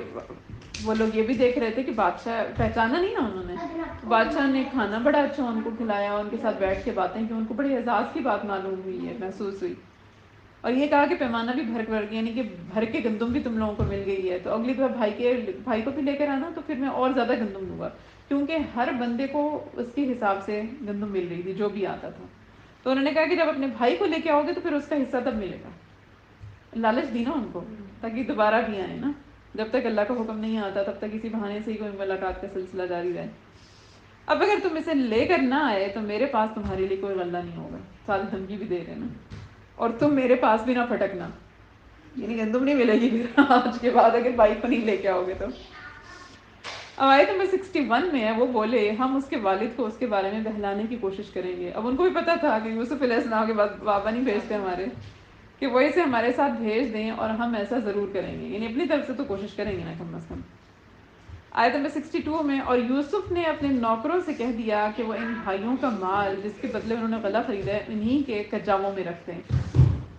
وہ لوگ یہ بھی دیکھ رہے تھے کہ بادشاہ پہچانا نہیں نا انہوں نے، بادشاہ نے کھانا بڑا اچھا ان کو کھلایا، ان کے ساتھ بیٹھ کے باتیں کی، ان کو بڑے اعزاز کی بات معلوم ہوئی ہے، محسوس ہوئی. اور یہ کہا کہ پیمانہ بھی بھر کر، یعنی کہ بھر کے گندم بھی تم لوگوں کو مل گئی ہے، تو اگلی دفعہ بھائی کو بھی لے کر آنا، تو پھر میں اور زیادہ گندم دوں گا. کیونکہ ہر بندے کو اس کے حساب سے گندم مل رہی تھی جو بھی آتا تھا. تو انہوں نے کہا کہ جب اپنے بھائی کو لے کے آؤ گے تو پھر اس کا حصہ تب ملے گا. لالچ دی نا ان کو تاکہ دوبارہ بھی آئے نا. جب تک اللہ کا حکم نہیں آتا تب تک کسی بہانے سے ہی کوئی ملاقات کا سلسلہ جاری رہے. اب اگر تم اسے لے کر نہ آئے تو میرے پاس تمہارے لیے کوئی غلہ نہیں ہوگا. ساتھ دھمکی بھی دے رہے نا. اور تم میرے پاس بھی نہ پھٹکنا، یعنی گندم نہیں ملے گی پھر آج کے بعد اگر بائک کو نہیں لے کے آؤ گے تو. اب آیت نمبر 61 میں ہے، وہ بولے ہم اس کے والد کو اس کے بارے میں بہلانے کی کوشش کریں گے. اب ان کو بھی پتا تھا کہ یوسف علیہ السلام کے بعد بابا نہیں بھیجتے ہمارے، کہ وہ اسے ہمارے ساتھ بھیج دیں اور ہم ایسا ضرور کریں گے، یعنی اپنی طرف سے تو کوشش کریں گے نا کم از کم. آیت نمبر 62 میں، اور یوسف نے اپنے نوکروں سے کہہ دیا کہ وہ ان بھائیوں کا مال جس کے بدلے انہوں نے غلہ خریدا ہے انہی کے کجاووں میں رکھ دیں.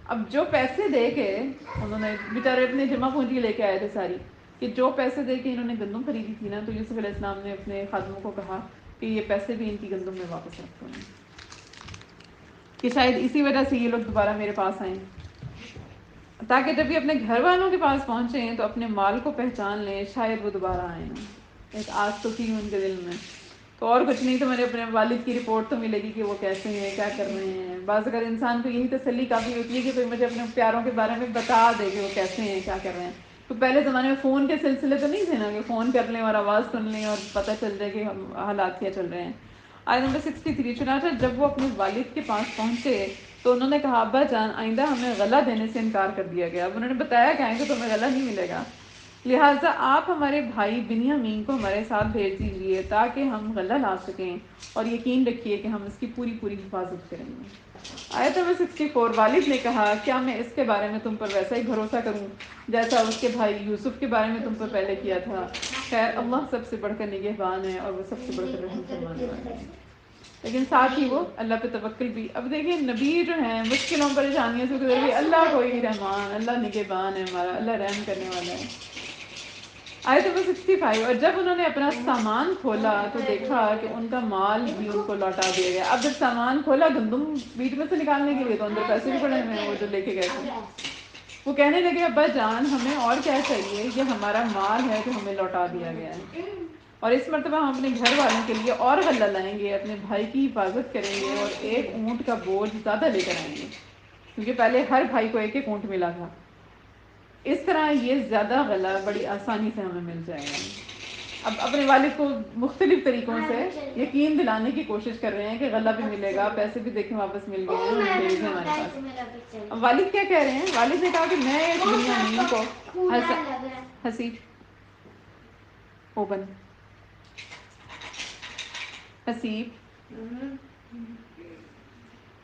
اب جو پیسے دے کے انہوں نے بیچارے اپنے جمع پونجی لے کے آئے تھے ساری، کہ جو پیسے دے کے انہوں نے گندم خریدی تھی نا، تو یوسف علیہ السلام نے اپنے خادموں کو کہا کہ یہ پیسے بھی ان کی گندم میں واپس رکھ دو، کہ شاید اسی وجہ سے یہ لوگ دوبارہ میرے پاس آئیں، تاکہ جب یہ اپنے گھر والوں کے پاس پہنچیں تو اپنے مال کو پہچان لیں، شاید وہ دوبارہ آئیں نا. ایک آس تو تھی ان کے دل میں. تو اور کچھ نہیں تو میرے اپنے والد کی رپورٹ تو ملے گی کہ وہ کیسے ہیں، کیا کر رہے ہیں. بعض اگر انسان کو یہی تسلی کافی ہوتی ہے کہ کوئی مجھے اپنے پیاروں کے بارے میں بتا دے کہ وہ کیسے ہیں، کیا کر رہے ہیں. تو پہلے زمانے میں فون کے سلسلے تو نہیں تھے نا کہ فون کر لیں اور آواز سن لیں اور پتہ چل جائے کہ حالات کیا چل رہے ہیں. آیت نمبر 63، چنانچہ جب وہ اپنے والد کے پاس پہنچے تو انہوں نے کہا ابا جان آئندہ ہمیں غلہ دینے سے انکار کر دیا گیا. اب انہوں نے بتایا کہ آئندہ تمہیں غلہ نہیں ملے گا، لہٰذا آپ ہمارے بھائی بنیامین کو ہمارے ساتھ بھیج دیجیے تاکہ ہم غلہ لا سکیں، اور یقین رکھیے کہ ہم اس کی پوری پوری حفاظت کریں گے. آیت نمبر 64، والد نے کہا کیا میں اس کے بارے میں تم پر ویسا ہی بھروسہ کروں جیسا اس کے بھائی یوسف کے بارے میں تم پر پہلے کیا تھا. خیر اللہ سب سے بڑھ کر نگہبان ہے اور وہ سب سے بڑھ کر رحم فرمانے والا ہے. لیکن ساتھ ہی وہ اللہ پہ توکل بھی. اب دیکھیں نبی جو ہیں مشکلوں پریشانیوں سے گزر گئی، اللہ کوئی رحمان، اللہ نگہبان ہے ہمارا، اللہ رحم کرنے والا ہے. آیت نمبر 65، اور جب انہوں نے اپنا سامان کھولا تو دیکھا کہ ان کا مال بھی ان کو لوٹا دیا گیا. اب جب سامان کھولا گندم بیٹ میں سے نکالنے کے لیے تو اندر پیسے بھی پڑے ہوئے ہیں وہ جو لے کے گئے تھے. وہ کہنے لگے ابا جان ہمیں اور کیا چاہیے، یہ ہمارا مال ہے جو ہمیں لوٹا دیا گیا ہے، اور اس مرتبہ ہم اپنے گھر والوں کے لیے اور غلہ لائیں گے، اپنے بھائی کی حفاظت کریں گے اور ایک اونٹ کا بوجھ زیادہ لے کر آئیں گے، کیونکہ پہلے ہر بھائی کو ایک ایک اونٹ ملا تھا. اس طرح یہ زیادہ غلہ بڑی آسانی سے ہمیں مل جائے گا. اب اپنے والد کو مختلف طریقوں سے یقین دلانے کی کوشش کر رہے ہیں کہ غلہ بھی ملے گا، پیسے بھی دیکھیں واپس مل گئے ہیں، بھیج دیں ہمارے پاس. اب والد کیا کہہ رہے ہیں؟ والد نے کہا کہ میں اس بنیامین کو حسیب اوپن حسیب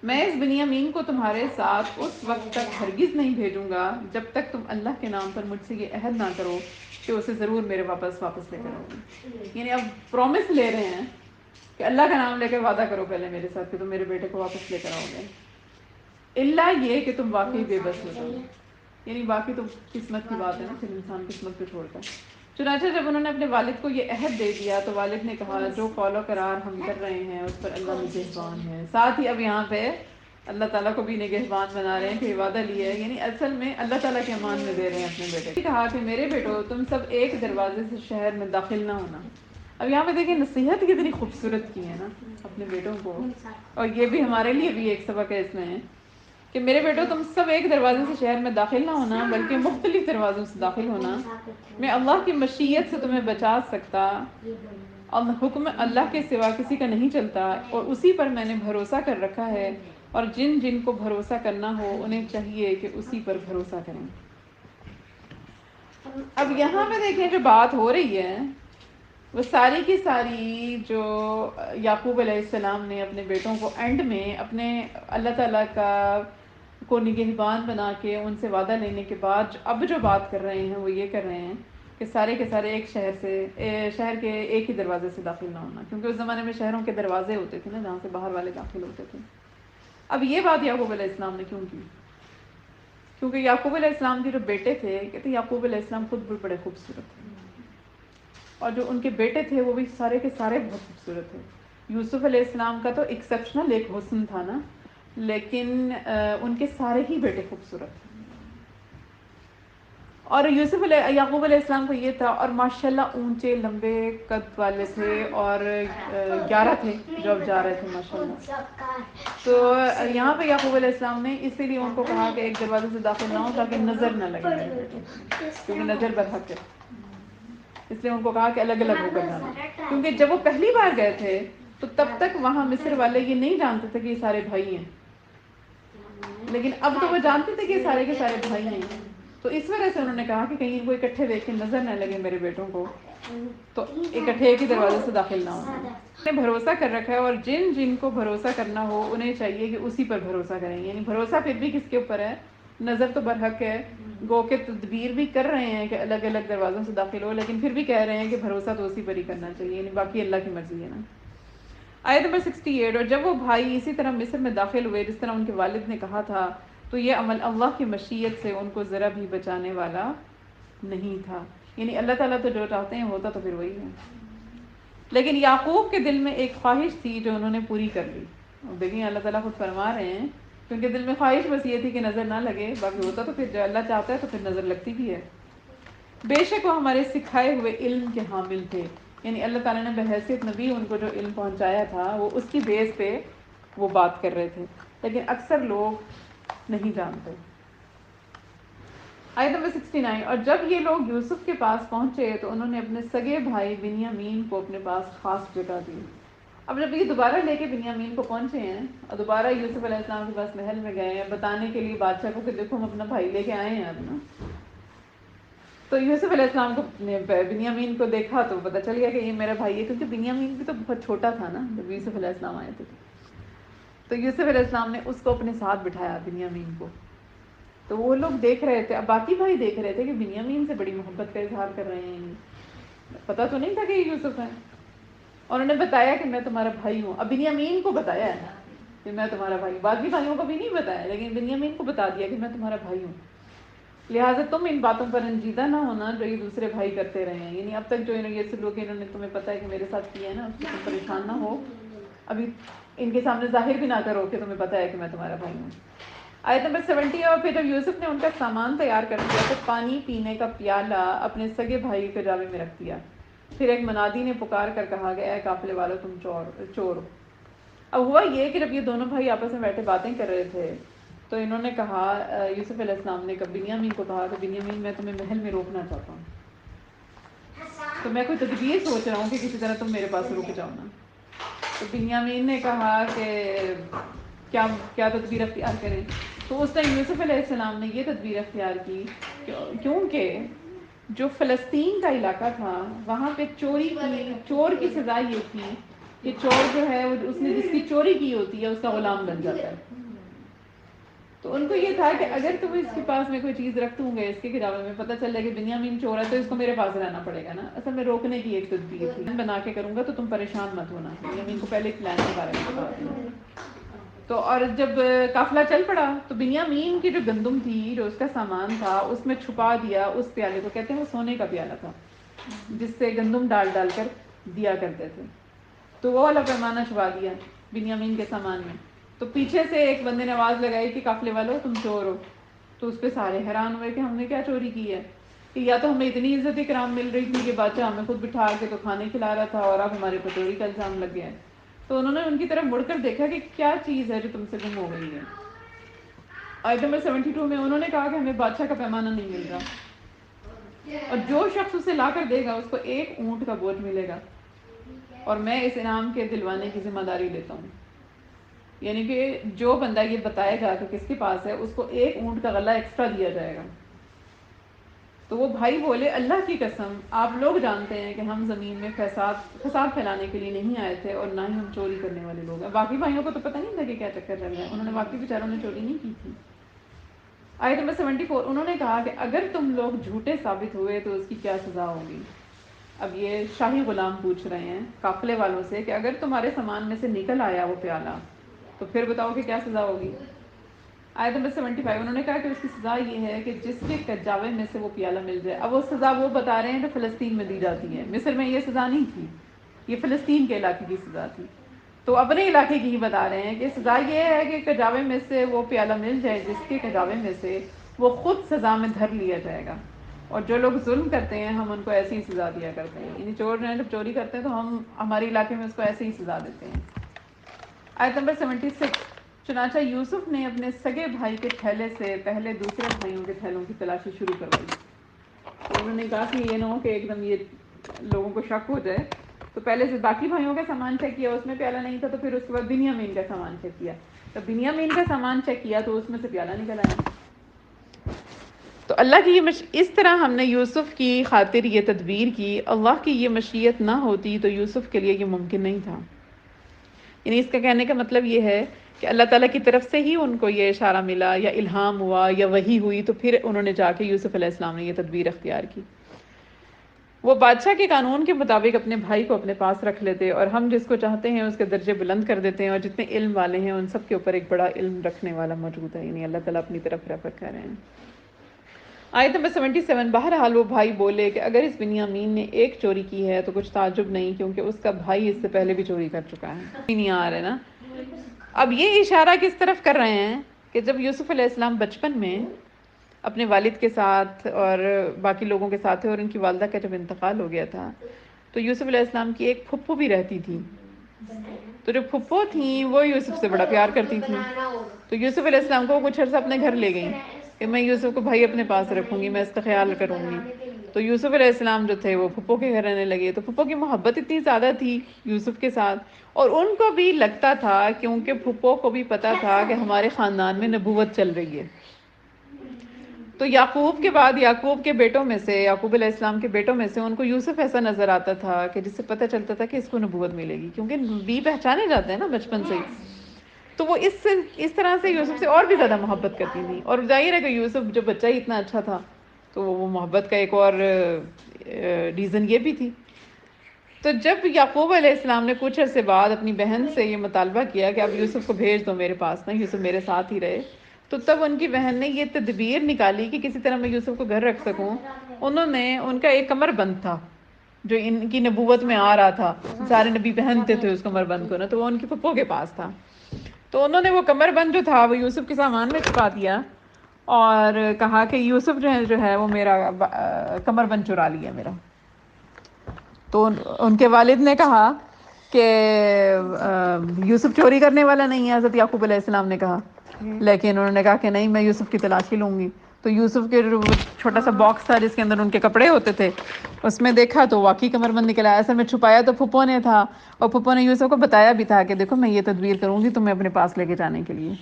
میں اس بنیامین کو تمہارے ساتھ اس وقت تک ہرگز نہیں بھیجوں گا جب تک تم اللہ کے نام پر مجھ سے یہ عہد نہ کرو کہ اسے ضرور میرے واپس لے کر آؤ گے. یعنی اب پرومس لے رہے ہیں کہ اللہ کا نام لے کے وعدہ کرو پہلے میرے ساتھ کہ تم میرے بیٹے کو واپس لے کر آؤ گے، اللہ یہ کہ تم واقعی بے بس ہو جاؤ. یعنی باقی تو قسمت کی بات ہے نا، پھر انسان قسمت پہ چھوڑتا ہے. چنانچہ جب انہوں نے اپنے والد کو یہ عہد دے دیا تو والد نے کہا جو قول و قرار ہم کر رہے ہیں اس پر اللہ نگہبان ہے. ساتھ ہی اب یہاں پہ اللہ تعالیٰ کو بھی نگہبان بنا رہے ہیں کہ وعدہ لیا ہے، یعنی اصل میں اللہ تعالیٰ کے امان میں دے رہے ہیں اپنے بیٹے کو. کہا کہ میرے بیٹو تم سب ایک دروازے سے شہر میں داخل نہ ہونا. اب یہاں پہ دیکھیں نصیحت کتنی خوبصورت کی ہے نا اپنے بیٹوں کو، اور یہ بھی ہمارے لیے بھی ایک سبق ہے اس میں کہ میرے بیٹو تم سب ایک دروازے سے شہر میں داخل نہ ہونا بلکہ مختلف دروازوں سے داخل ہونا. میں اللہ کی مشیت سے تمہیں بچا سکتا، اور حکم اللہ کے سوا کسی کا نہیں چلتا، اور اسی پر میں نے بھروسہ کر رکھا ہے، اور جن جن کو بھروسہ کرنا ہو انہیں چاہیے کہ اسی پر بھروسہ کریں. اب یہاں پہ دیکھیں جو بات ہو رہی ہے وہ ساری کی ساری جو یعقوب علیہ السلام نے اپنے بیٹوں کو اینڈ میں اپنے اللہ تعالیٰ کو نگہبان بنا کے ان سے وعدہ لینے کے بعد اب جو بات کر رہے ہیں وہ یہ کر رہے ہیں کہ سارے کے سارے ایک شہر کے ایک ہی دروازے سے داخل نہ ہونا، کیونکہ اس زمانے میں شہروں کے دروازے ہوتے تھے نا جہاں سے باہر والے داخل ہوتے تھے. اب یہ بات یعقوب علیہ السلام نے کیوں کی؟ کیونکہ یعقوب علیہ السلام کے جو بیٹے تھے کہتے یعقوب علیہ السلام خود بھی بڑے خوبصورت تھے، اور جو ان کے بیٹے تھے وہ بھی سارے کے سارے بہت خوبصورت تھے. یوسف علیہ السلام کا تو ایکسیپشنل ایک حسن تھا نا، لیکن ان کے سارے ہی بیٹے خوبصورت تھے. اور یعقوب علیہ السلام کو یہ تھا، اور ماشاءاللہ اونچے لمبے قد والے تھے، اور 11 تھے جو اب جا رہے تھے ماشاءاللہ. تو یہاں پہ یعقوب علیہ السلام نے اسی لیے ان کو کہا کہ ایک دروازے سے داخل نہ ہو تاکہ نظر نہ لگے میرے بیٹے، کیونکہ نظر برحق ہے. اس لیے ان کو کہا کہ الگ الگ ہو کر جانا، کیونکہ جب وہ پہلی بار گئے تھے تو تب تک وہاں مصر والے یہ نہیں جانتے تھے کہ یہ سارے بھائی ہیں، لیکن اب تو وہ جانتے تھے کہ یہ سارے کے سارے بھائی ہیں، تو اس وجہ سے انہوں نے کہا کہ کہیں ان کو اکٹھے دیکھ کے نظر نہ لگے میرے بیٹوں کو، تو اکٹھے ایک ہی دروازے سے داخل نہ ہونا۔ نے بھروسہ کر رکھا ہے، اور جن جن کو بھروسہ کرنا ہو انہیں چاہیے کہ اسی پر بھروسہ کریں، یعنی بھروسہ پھر بھی کس کے اوپر ہے؟ نظر تو برحق ہے، گو کے تدبیر بھی کر رہے ہیں کہ الگ الگ دروازوں سے داخل ہو، لیکن پھر بھی کہہ رہے ہیں کہ بھروسہ تو اسی پر ہی کرنا چاہیے، یعنی باقی اللہ کی مرضی ہے نا۔ آیت نمبر 68، اور جب وہ بھائی اسی طرح مصر میں داخل ہوئے جس طرح ان کے والد نے کہا تھا، تو یہ عمل اللہ کی مشیت سے ان کو ذرا بھی بچانے والا نہیں تھا، یعنی اللہ تعالیٰ تو جو چاہتے ہیں ہوتا تو پھر وہی ہے، لیکن یعقوب کے دل میں ایک خواہش تھی جو انہوں نے پوری کر لی۔ اب دیکھیں اللہ تعالیٰ خود فرما رہے ہیں کہ ان کے دل میں خواہش بس یہ تھی کہ نظر نہ لگے، باقی ہوتا تو پھر جو اللہ چاہتا ہے تو پھر نظر لگتی بھی ہے۔ بے شک وہ ہمارے سکھائے ہوئے علم کے حامل تھے، یعنی اللہ تعالیٰ نے بحیثیت نبی ان کو جو علم پہنچایا تھا وہ اس کی بیس پہ وہ بات کر رہے تھے، لیکن اکثر لوگ نہیں جانتے۔ آیت نمبر 69، اور جب یہ لوگ یوسف کے پاس پہنچے تو انہوں نے اپنے سگے بھائی بنیامین کو اپنے پاس خاص جگہ دی۔ اب جب یہ دوبارہ لے کے بنیامین کو پہنچے ہیں اور دوبارہ یوسف علیہ السلام کے پاس محل میں گئے ہیں بتانے کے لیے بادشاہ کو کہ دیکھو ہم اپنا بھائی لے کے آئے ہیں اب نا، تو یوسف علیہ السلام کو بنیامین کو دیکھا تو پتہ چل گیا کہ یہ میرا بھائی ہے، کیونکہ بنیامین بھی تو بہت چھوٹا تھا نا جب یوسف علیہ السلام آئے تھے، تو یوسف علیہ السلام نے اس کو اپنے ساتھ بٹھایا بنیامین کو، تو وہ لوگ دیکھ رہے تھے، اب باقی بھائی دیکھ رہے تھے کہ بنیامین سے بڑی محبت کا اظہار کر رہے ہیں، پتہ تو نہیں تھا کہ یہ یوسف ہے، اور انہوں نے بتایا کہ میں تمہارا بھائی ہوں، اب بنیامین کو بتایا ہے کہ میں تمہارا بھائی ہوں، باقی بھائیوں کو بھی نہیں بتایا لیکن بنیامین کو بتا دیا کہ میں تمہارا بھائی ہوں، لہٰذا تم ان باتوں پر رنجیدہ نہ ہونا جو یہ دوسرے بھائی کرتے رہے ہیں، یعنی اب تک جو یہ سلوک انہوں نے تمہیں پتہ ہے کہ میرے ساتھ کیا ہے نا، اس سے تم پریشان نہ ہو، ابھی ان کے سامنے ظاہر بھی نہ کرو کہ تمہیں پتہ ہے کہ میں تمہارا بھائی ہوں۔ آیت نمبر 70، اور پھر جب یوسف نے ان کا سامان تیار کر دیا تو پانی پینے کا پیالہ اپنے سگے بھائی کے جاوے میں رکھ دیا، پھر ایک منادی نے پکار کر کہا کہ اے قافلے والو تم چور ہو۔ اب ہوا یہ کہ جب یہ دونوں بھائی آپس میں بیٹھے باتیں کر رہے تھے تو انہوں نے کہا، یوسف علیہ السلام نے بنیامین کو کہا کہ بنیامین میں تمہیں محل میں روکنا چاہتا ہوں، تو میں کوئی تدبیر سوچ رہا ہوں کہ کسی طرح تم میرے پاس رک جاؤ نا، تو بنیامین نے کہا کہ کیا تدبیر اختیار کریں، تو اس ٹائم یوسف علیہ السلام نے یہ تدبیر اختیار کی کیونکہ جو فلسطین کا علاقہ تھا وہاں پہ چور کی سزا یہ تھی کہ چور جو ہے اس نے جس کی چوری کی ہوتی ہے اس کا غلام بن جاتا ہے، تو ان کو یہ تھا کہ اگر تم اس کے پاس میں کوئی چیز رکھ دوں گے اس کے گراوے میں پتہ چل جائے کہ بنیامین چور ہے تو اس کو میرے پاس رہنا پڑے گا نا، اصل میں روکنے کی ایک تدبیر تھی، بنا کے کروں گا تو تم پریشان مت ہونا، بنیامین کو پہلے پلان کے بارے میں بتا دیا۔ تو اور جب قافلہ چل پڑا تو بنیامین کی جو گندم تھی جو اس کا سامان تھا اس میں چھپا دیا اس پیالے کو، کہتے ہیں وہ سونے کا پیالہ تھا جس سے گندم ڈال ڈال کر دیا کرتے تھے، تو وہ والا پیمانہ چھپا دیا بنیامین کے سامان میں، تو پیچھے سے ایک بندے نے آواز لگائی کہ قافلے والو تم چور ہو، تو اس پہ سارے حیران ہوئے کہ ہم نے کیا چوری کی ہے، کہ یا تو ہمیں اتنی عزت اکرام مل رہی تھی کہ بادشاہ ہمیں خود بٹھا کے تو کھانے کھلا رہا تھا اور اب ہمارے پر چوری کا الزام لگ گیا ہے، تو انہوں نے ان کی طرف مڑ کر دیکھا کہ کیا چیز ہے جو تم سے گم ہو گئی ہے۔ آیت نمبر 72 میں انہوں نے کہا کہ ہمیں بادشاہ کا پیمانہ نہیں مل رہا، اور جو شخص اسے لا کر دے گا اس کو ایک اونٹ کا بوجھ ملے گا، اور میں اس انعام کے دلوانے کی ذمہ داری لیتا ہوں، یعنی کہ جو بندہ یہ بتائے گا کہ کس کے پاس ہے اس کو ایک اونٹ کا غلہ ایکسٹرا دیا جائے گا۔ تو وہ بھائی بولے اللہ کی قسم آپ لوگ جانتے ہیں کہ ہم زمین میں فساد پھیلانے کے لیے نہیں آئے تھے اور نہ ہی ہم چوری کرنے والے لوگ ہیں، باقی بھائیوں کو تو پتہ نہیں تھا کہ کیا چکر چل رہا ہے، انہوں نے باقی بیچاروں نے چوری نہیں کی تھی۔ آیت نمبر 74، انہوں نے کہا کہ اگر تم لوگ جھوٹے ثابت ہوئے تو اس کی کیا سزا ہوگی۔ اب یہ شاہی غلام پوچھ رہے ہیں قافلے والوں سے کہ اگر تمہارے سامان میں سے نکل آیا وہ پیالہ تو پھر بتاؤ کہ کیا سزا ہوگی۔ آیت نمبر 75، انہوں نے کہا کہ اس کی سزا یہ ہے کہ جس کے کجاوے میں سے وہ پیالہ مل جائے، اب وہ سزا وہ بتا رہے ہیں جو فلسطین میں دی جاتی ہے، مصر میں یہ سزا نہیں تھی، یہ فلسطین کے علاقے کی سزا تھی، تو اپنے علاقے کی ہی بتا رہے ہیں کہ سزا یہ ہے کہ کجاوے میں سے وہ پیالہ مل جائے جس کے کجاوے میں سے وہ خود سزا میں دھر لیا جائے گا، اور جو لوگ ظلم کرتے ہیں ہم ان کو ایسی ہی سزا دیا کرتے ہیں، یعنی چور جب چوری کرتے ہیں تو ہم ہمارے علاقے میں اس کو ایسے ہی سزا دیتے ہیں۔ آیت نمبر 76، چنانچہ یوسف نے اپنے سگے بھائی کے تھیلے سے پہلے دوسرے بھائیوں کے تھیلوں کی تلاشی شروع کروائی، تو انہوں نے کہا کہ یہ نہ ہو کہ ایک دم یہ لوگوں کو شک ہو جائے تو پہلے سے باقی بھائیوں کا سامان چیک کیا، اس میں پیالہ نہیں تھا، تو پھر اس کے بعد بنیامین کا سامان چیک کیا، تو بنیامین کا سامان چیک کیا تو اس میں سے پیالہ نکل آیا۔ تو اللہ کی یہ اس طرح ہم نے یوسف کی خاطر یہ تدبیر کی، اللہ کی یہ مشیت نہ ہوتی تو یوسف کے لیے یہ ممکن نہیں تھا۔ یعنی اس کا کہنے کا مطلب یہ ہے کہ اللہ تعالیٰ کی طرف سے ہی ان کو یہ اشارہ ملا یا الہام ہوا یا وحی ہوئی، تو پھر انہوں نے جا کے یوسف علیہ السلام نے یہ تدبیر اختیار کی۔ وہ بادشاہ کے قانون کے مطابق اپنے بھائی کو اپنے پاس رکھ لیتے، اور ہم جس کو چاہتے ہیں اس کے درجے بلند کر دیتے ہیں، اور جتنے علم والے ہیں ان سب کے اوپر ایک بڑا علم رکھنے والا موجود ہے، یعنی اللہ تعالیٰ اپنی طرف ریفر کر رہے ہیں۔ آیت نمبر 77، بہرحال وہ بھائی بولے کہ اگر اس بنیامین نے ایک چوری کی ہے تو کچھ تعجب نہیں، کیونکہ اس کا بھائی اس سے پہلے بھی چوری کر چکا ہے۔ نہیں آ رہے نا۔ اب یہ اشارہ کس طرف کر رہے ہیں کہ جب یوسف علیہ السلام بچپن میں اپنے والد کے ساتھ اور باقی لوگوں کے ساتھ تھے، اور ان کی والدہ کا جب انتقال ہو گیا تھا، تو یوسف علیہ السلام کی ایک پھپھو بھی رہتی تھی، تو جو پھپھو تھیں وہ یوسف سے بڑا پیار کرتی تھیں، تو یوسف علیہ السلام کو کچھ عرصہ اپنے گھر لے گئیں کہ میں یوسف کو بھائی اپنے پاس رکھوں گی، میں اس کا خیال کروں گی۔ تو یوسف علیہ السلام جو تھے وہ پھپھو کے گھر رہنے لگے، تو پھپھو کی محبت اتنی زیادہ تھی یوسف کے ساتھ، اور ان کو بھی لگتا تھا، کیونکہ پھپھو کو بھی پتا تھا کہ ہمارے خاندان میں نبوت چل رہی ہے۔ تو یعقوب کے بعد یعقوب کے بیٹوں میں سے، یعقوب علیہ السلام کے بیٹوں میں سے ان کو یوسف ایسا نظر آتا تھا کہ جس سے پتہ چلتا تھا کہ اس کو نبوت ملے گی، کیونکہ نبی پہچانے جاتے ہیں نا بچپن سے ہی۔ تو وہ اس طرح سے یوسف سے اور بھی زیادہ محبت کرتی تھی، اور ظاہر ہے کہ یوسف جو بچہ ہی اتنا اچھا تھا تو وہ محبت کا ایک اور ریزن یہ بھی تھی۔ تو جب یعقوب علیہ السلام نے کچھ عرصے بعد اپنی بہن سے یہ مطالبہ کیا کہ اب یوسف کو بھیج دو میرے پاس، نا یوسف میرے ساتھ ہی رہے، تو تب ان کی بہن نے یہ تدبیر نکالی کہ کسی طرح میں یوسف کو گھر رکھ سکوں۔ انہوں نے، ان کا ایک کمر بند تھا جو ان کی نبوت میں آ رہا تھا، سارے نبی پہنتے تھے اس کمر بند کو نا، تو وہ ان کی پھپھو کے پاس تھا، تو انہوں نے وہ کمر بند جو تھا وہ یوسف کے سامان میں چھپا دیا، اور کہا کہ یوسف جو ہے وہ میرا کمر بند چرا لیا میرا۔ تو ان کے والد نے کہا کہ یوسف چوری کرنے والا نہیں ہے، حضرت یعقوب علیہ السلام نے کہا، لیکن انہوں نے کہا کہ نہیں، میں یوسف کی تلاشی لوں گی۔ تو یوسف کے جو چھوٹا سا باکس تھا جس کے اندر ان کے کپڑے ہوتے تھے، اس میں دیکھا تو واقعی کمر بند نکلا، اصل میں چھپایا تو پھپھو نے تھا، اور پھپھو نے یوسف کو بتایا بھی تھا کہ دیکھو میں یہ تدبیر کروں گی تمہیں اپنے پاس لے کے جانے کے لیے،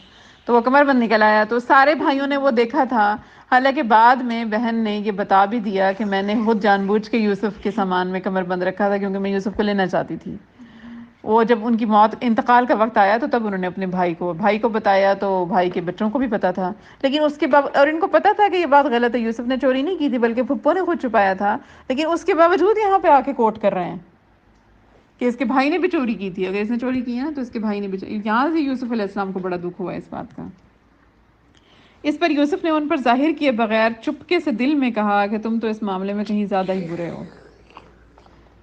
تو وہ کمر بند نکل آیا۔ تو سارے بھائیوں نے وہ دیکھا تھا، حالانکہ بعد میں بہن نے یہ بتا بھی دیا کہ میں نے خود جان بوجھ کے یوسف کے سامان میں کمر بند رکھا تھا، کیونکہ میں یوسف کو لینا چاہتی تھی۔ وہ جب ان کی موت، انتقال کا وقت آیا تو تب انہوں نے اپنے بھائی کو بتایا، تو بھائی کے بچوں کو بھی پتا تھا، لیکن اس کے اور ان کو پتا تھا کہ یہ بات غلط ہے، یوسف نے چوری نہیں کی تھی بلکہ پھپھو نے خود چھپایا تھا، لیکن اس کے باوجود یہاں پہ آ کے کوٹ کر رہے ہیں کہ اس کے بھائی نے بھی چوری کی تھی، اگر اس نے چوری کی ہے تو اس کے بھائی نے بھی یہاں سے یوسف علیہ السلام کو بڑا دکھ ہوا اس بات کا۔ اس پر یوسف نے ان پر ظاہر کیے بغیر چپکے سے دل میں کہا کہ تم تو اس معاملے میں کہیں زیادہ ہی برے ہو،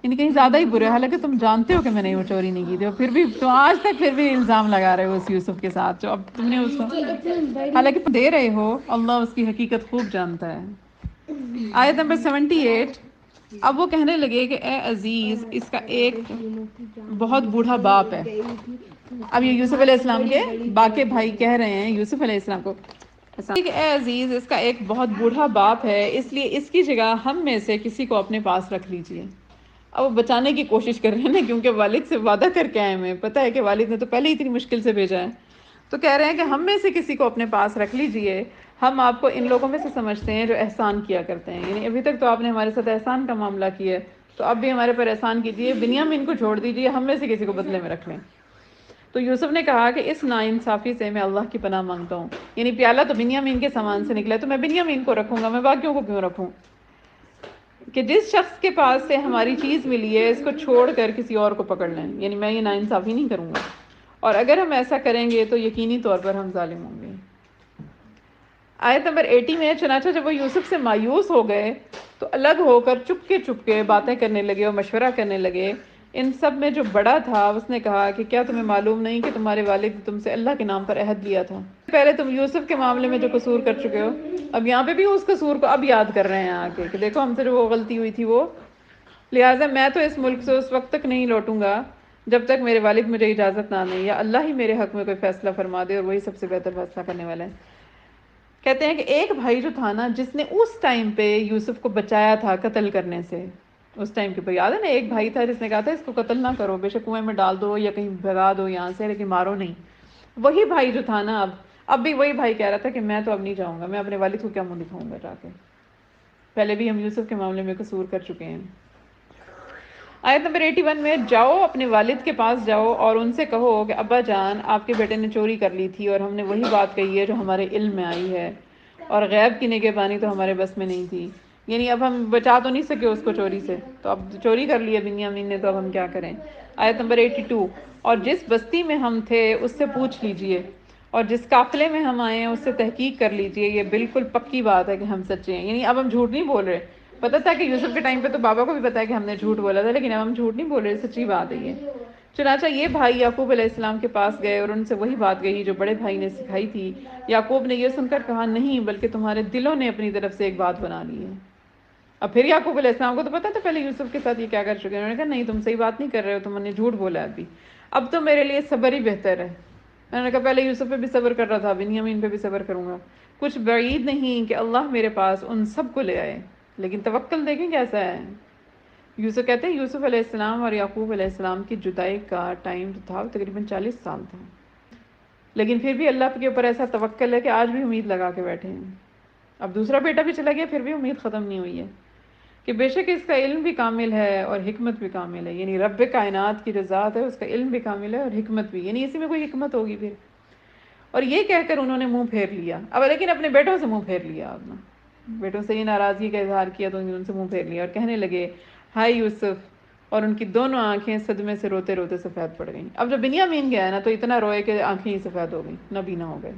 یعنی کہیں زیادہ ہی برے، حالانکہ تم جانتے ہو کہ میں نے وہ چوری نہیں کی تھی، اور پھر بھی تم آج تک پھر بھی الزام لگا رہے ہو اس یوسف کے ساتھ، جو اب تم نے اس کو، حالانکہ تم دے رہے ہو، اللہ اس کی حقیقت خوب جانتا ہے۔ آیت نمبر 78، اب وہ کہنے لگے کہ اے عزیز، اس کا ایک بہت بوڑھا باپ ہے۔ اب یہ یوسف علیہ السلام کے باقی بھائی کہہ رہے ہیں یوسف علیہ السلام کو کہ اے عزیز، اس کا ایک بہت بوڑھا باپ ہے، اس لیے اس کی جگہ ہم میں سے کسی کو اپنے پاس رکھ لیجئے۔ اب وہ بچانے کی کوشش کر رہے ہیں نا، کیونکہ والد سے وعدہ کر کے آئے ہیں، پتہ ہے کہ والد نے تو پہلے ہی اتنی مشکل سے بھیجا ہے، تو کہہ رہے ہیں کہ ہم میں سے کسی کو اپنے پاس رکھ لیجئے، ہم آپ کو ان لوگوں میں سے سمجھتے ہیں جو احسان کیا کرتے ہیں، یعنی ابھی تک تو آپ نے ہمارے ساتھ احسان کا معاملہ کیا ہے، تو اب بھی ہمارے پر احسان کیجئے، بنیامین کو چھوڑ دیجئے، ہم میں سے کسی کو بدلے میں رکھ لیں۔ تو یوسف نے کہا کہ اس ناانصافی سے میں اللہ کی پناہ مانگتا ہوں، یعنی پیالہ تو بنیامین کے سامان سے نکلا، تو میں بنیامین کو رکھوں گا، میں باقیوں کو کیوں رکھوں؟ کہ جس شخص کے پاس سے ہماری چیز ملی ہے اس کو چھوڑ کر کسی اور کو پکڑ لیں، یعنی میں یہ ناانصافی نہیں کروں گا، اور اگر ہم ایسا کریں گے تو یقینی طور پر ہم ظالم ہوں گے۔ آیت نمبر 80 میں، چنانچہ جب وہ یوسف سے مایوس ہو گئے تو الگ ہو کر چپ کے باتیں کرنے لگے اور مشورہ کرنے لگے۔ ان سب میں جو بڑا تھا اس نے کہا کہ کیا تمہیں معلوم نہیں کہ تمہارے والد نے تم سے اللہ کے نام پر عہد لیا تھا؟ پہلے تم یوسف کے معاملے میں جو قصور کر چکے ہو، اب یہاں پہ بھی اس قصور کو اب یاد کر رہے ہیں آکے کہ دیکھو ہم سے جو وہ غلطی ہوئی تھی وہ، لہٰذا میں تو اس ملک سے اس وقت تک نہیں لوٹوں گا جب تک میرے والد مجھے اجازت نہ دیں، یا اللہ ہی میرے حق میں کوئی فیصلہ فرما دے، اور وہی سب سے بہتر فیصلہ کرنے والا ہے۔ کہتے ہیں کہ ایک بھائی جو تھا نا، جس نے اس ٹائم پہ یوسف کو بچایا تھا قتل کرنے سے، اس ٹائم کے اوپر یاد ہے نا، ایک بھائی تھا جس نے کہا تھا اس کو قتل نہ کرو، بے شک کنویں میں ڈال دو یا کہیں بھگا دو یہاں سے، لیکن مارو نہیں۔ وہی بھائی جو تھا نا، اب بھی وہی بھائی کہہ رہا تھا کہ میں تو اب نہیں جاؤں گا، میں اپنے والد کو کیا منہ دکھاؤں گا جا کے۔ پہلے بھی ہم یوسف کے معاملے میں قصور کر چکے ہیں۔ آیت نمبر 81 میں، جاؤ اپنے والد کے پاس جاؤ اور ان سے کہو کہ ابا جان آپ کے بیٹے نے چوری کر لی تھی، اور ہم نے وہی بات کہی ہے جو ہمارے علم میں آئی ہے، اور غیب کی نگہبانی تو ہمارے بس میں نہیں تھی۔ یعنی اب ہم بچا تو نہیں سکے اس کو چوری سے، تو اب چوری کر لی ہے بنیامین نے، تو اب ہم کیا کریں۔ آیت نمبر 82، اور جس بستی میں ہم تھے اس سے پوچھ لیجئے، اور جس قافلے میں ہم آئے ہیں اس سے تحقیق کر لیجئے، یہ بالکل پکی بات ہے کہ ہم سچے ہیں۔ یعنی اب ہم جھوٹ نہیں بول رہے۔ پتہ تھا کہ یوسف کے ٹائم پہ تو بابا کو بھی پتا ہے کہ ہم نے جھوٹ بولا تھا، لیکن اب ہم جھوٹ نہیں بول رہے، سچی بات ہے یہ۔ چنانچہ یہ بھائی یعقوب علیہ السلام کے پاس گئے اور ان سے وہی بات کہی جو بڑے بھائی نے سکھائی تھی۔ یعقوب نے یہ سن کر کہا، نہیں، بلکہ تمہارے دلوں نے اپنی طرف سے ایک بات بنا لی ہے۔ اب پھر یعقوب علیہ السلام کو تو پتا تھا پہلے یوسف کے ساتھ یہ کیا کر چکے ہیں۔ انہوں نے کہا نہیں، تم صحیح بات نہیں کر رہے ہو، تم نے جھوٹ بولا ہے ابھی، اب تو میرے لیے صبر ہی بہتر ہے۔ انہوں نے کہا پہلے یوسف پہ بھی صبر کر رہا تھا، بنیامین پہ بھی صبر کروں گا، کچھ بعید نہیں کہ اللہ میرے پاس ان سب کو لے آئے۔ لیکن توکل دیکھیں کیسا ہے۔ یوسف کہتے ہیں یوسف علیہ السلام اور یعقوب علیہ السلام کی جدائی کا ٹائم جو تھا وہ تقریباً 40 سال تھا، لیکن پھر بھی اللہ کے اوپر ایسا توکل ہے کہ آج بھی امید لگا کے بیٹھے ہیں۔ اب دوسرا بیٹا بھی چلا گیا، پھر بھی امید ختم نہیں ہوئی ہے کہ بے شک اس کا علم بھی کامل ہے اور حکمت بھی کامل ہے۔ یعنی رب کائنات کی جو ذات ہے اس کا علم بھی کامل ہے اور حکمت بھی، یعنی اسی میں کوئی حکمت ہوگی پھر۔ اور یہ کہہ کر انہوں نے منہ پھیر لیا، اب لیکن اپنے بیٹوں سے منہ پھیر لیا، اب نا بیٹوں سے یہ ناراضگی کا اظہار کیا تو ان سے منہ پھیر لیا اور کہنے لگے، ہائے یوسف، اور ان کی دونوں آنکھیں صدمے سے روتے روتے سفید پڑ گئیں۔ اب جب بنیامین گیا نا تو اتنا روئے کہ آنکھیں ہی سفید ہو گئیں، نابینا ہو گئے،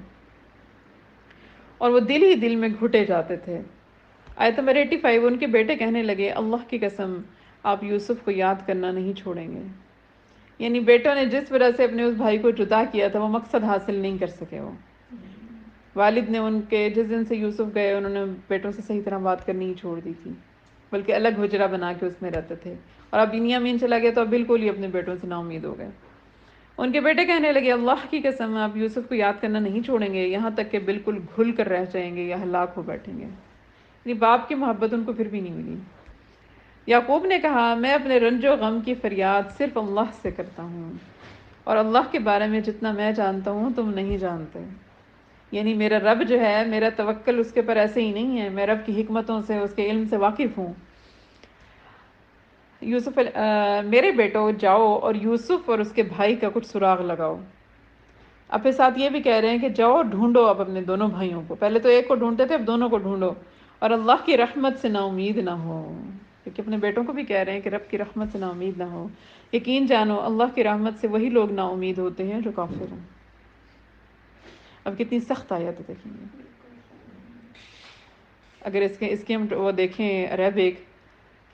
اور وہ دل ہی دل میں گھٹے جاتے تھے۔ آیت نمبر 85، ان کے بیٹے کہنے لگے، اللہ کی قسم آپ یوسف کو یاد کرنا نہیں چھوڑیں گے۔ یعنی بیٹوں نے جس وجہ سے اپنے اس بھائی کو جدا کیا تھا وہ مقصد حاصل نہیں کر سکے۔ وہ والد نے ان کے جس دن سے یوسف گئے انہوں نے بیٹوں سے صحیح طرح بات کرنی ہی چھوڑ دی تھی، بلکہ الگ حجرہ بنا کے اس میں رہتے تھے، اور اب بنیامین چلا گیا تو اب بالکل ہی اپنے بیٹوں سے نا امید ہو گئے۔ ان کے بیٹے کہنے لگے، اللہ کی قسم آپ یوسف کو یاد کرنا نہیں چھوڑیں گے یہاں تک کہ بالکل گھل کر رہ جائیں گے یا ہلاک ہو بیٹھیں گے۔ یعنی باپ کی محبت ان کو پھر بھی نہیں ملی۔ یعقوب نے کہا، میں اپنے رنج و غم کی فریاد صرف اللہ سے کرتا ہوں، اور اللہ کے بارے میں جتنا میں جانتا ہوں تم نہیں جانتے۔ یعنی میرا رب جو ہے، میرا توکل اس کے پر ایسے ہی نہیں ہے، میں رب کی حکمتوں سے، اس کے علم سے واقف ہوں۔ میرے بیٹو جاؤ اور یوسف اور اس کے بھائی کا کچھ سراغ لگاؤ۔ اب پھر ساتھ یہ بھی کہہ رہے ہیں کہ جاؤ ڈھونڈو اب اپنے دونوں بھائیوں کو، پہلے تو ایک کو ڈھونڈتے تھے اب دونوں کو ڈھونڈو، اور اللہ کی رحمت سے نا امید نہ ہو، کیونکہ اپنے بیٹوں کو بھی کہہ رہے ہیں کہ رب کی رحمت سے نا امید نہ ہو۔ یقین جانو اللہ کی رحمت سے وہی لوگ نا امید ہوتے ہیں جو کافر ہیں۔ اب کتنی سخت آیت ہے دیکھیں گے، اگر اس کے ہم وہ دیکھیں عربک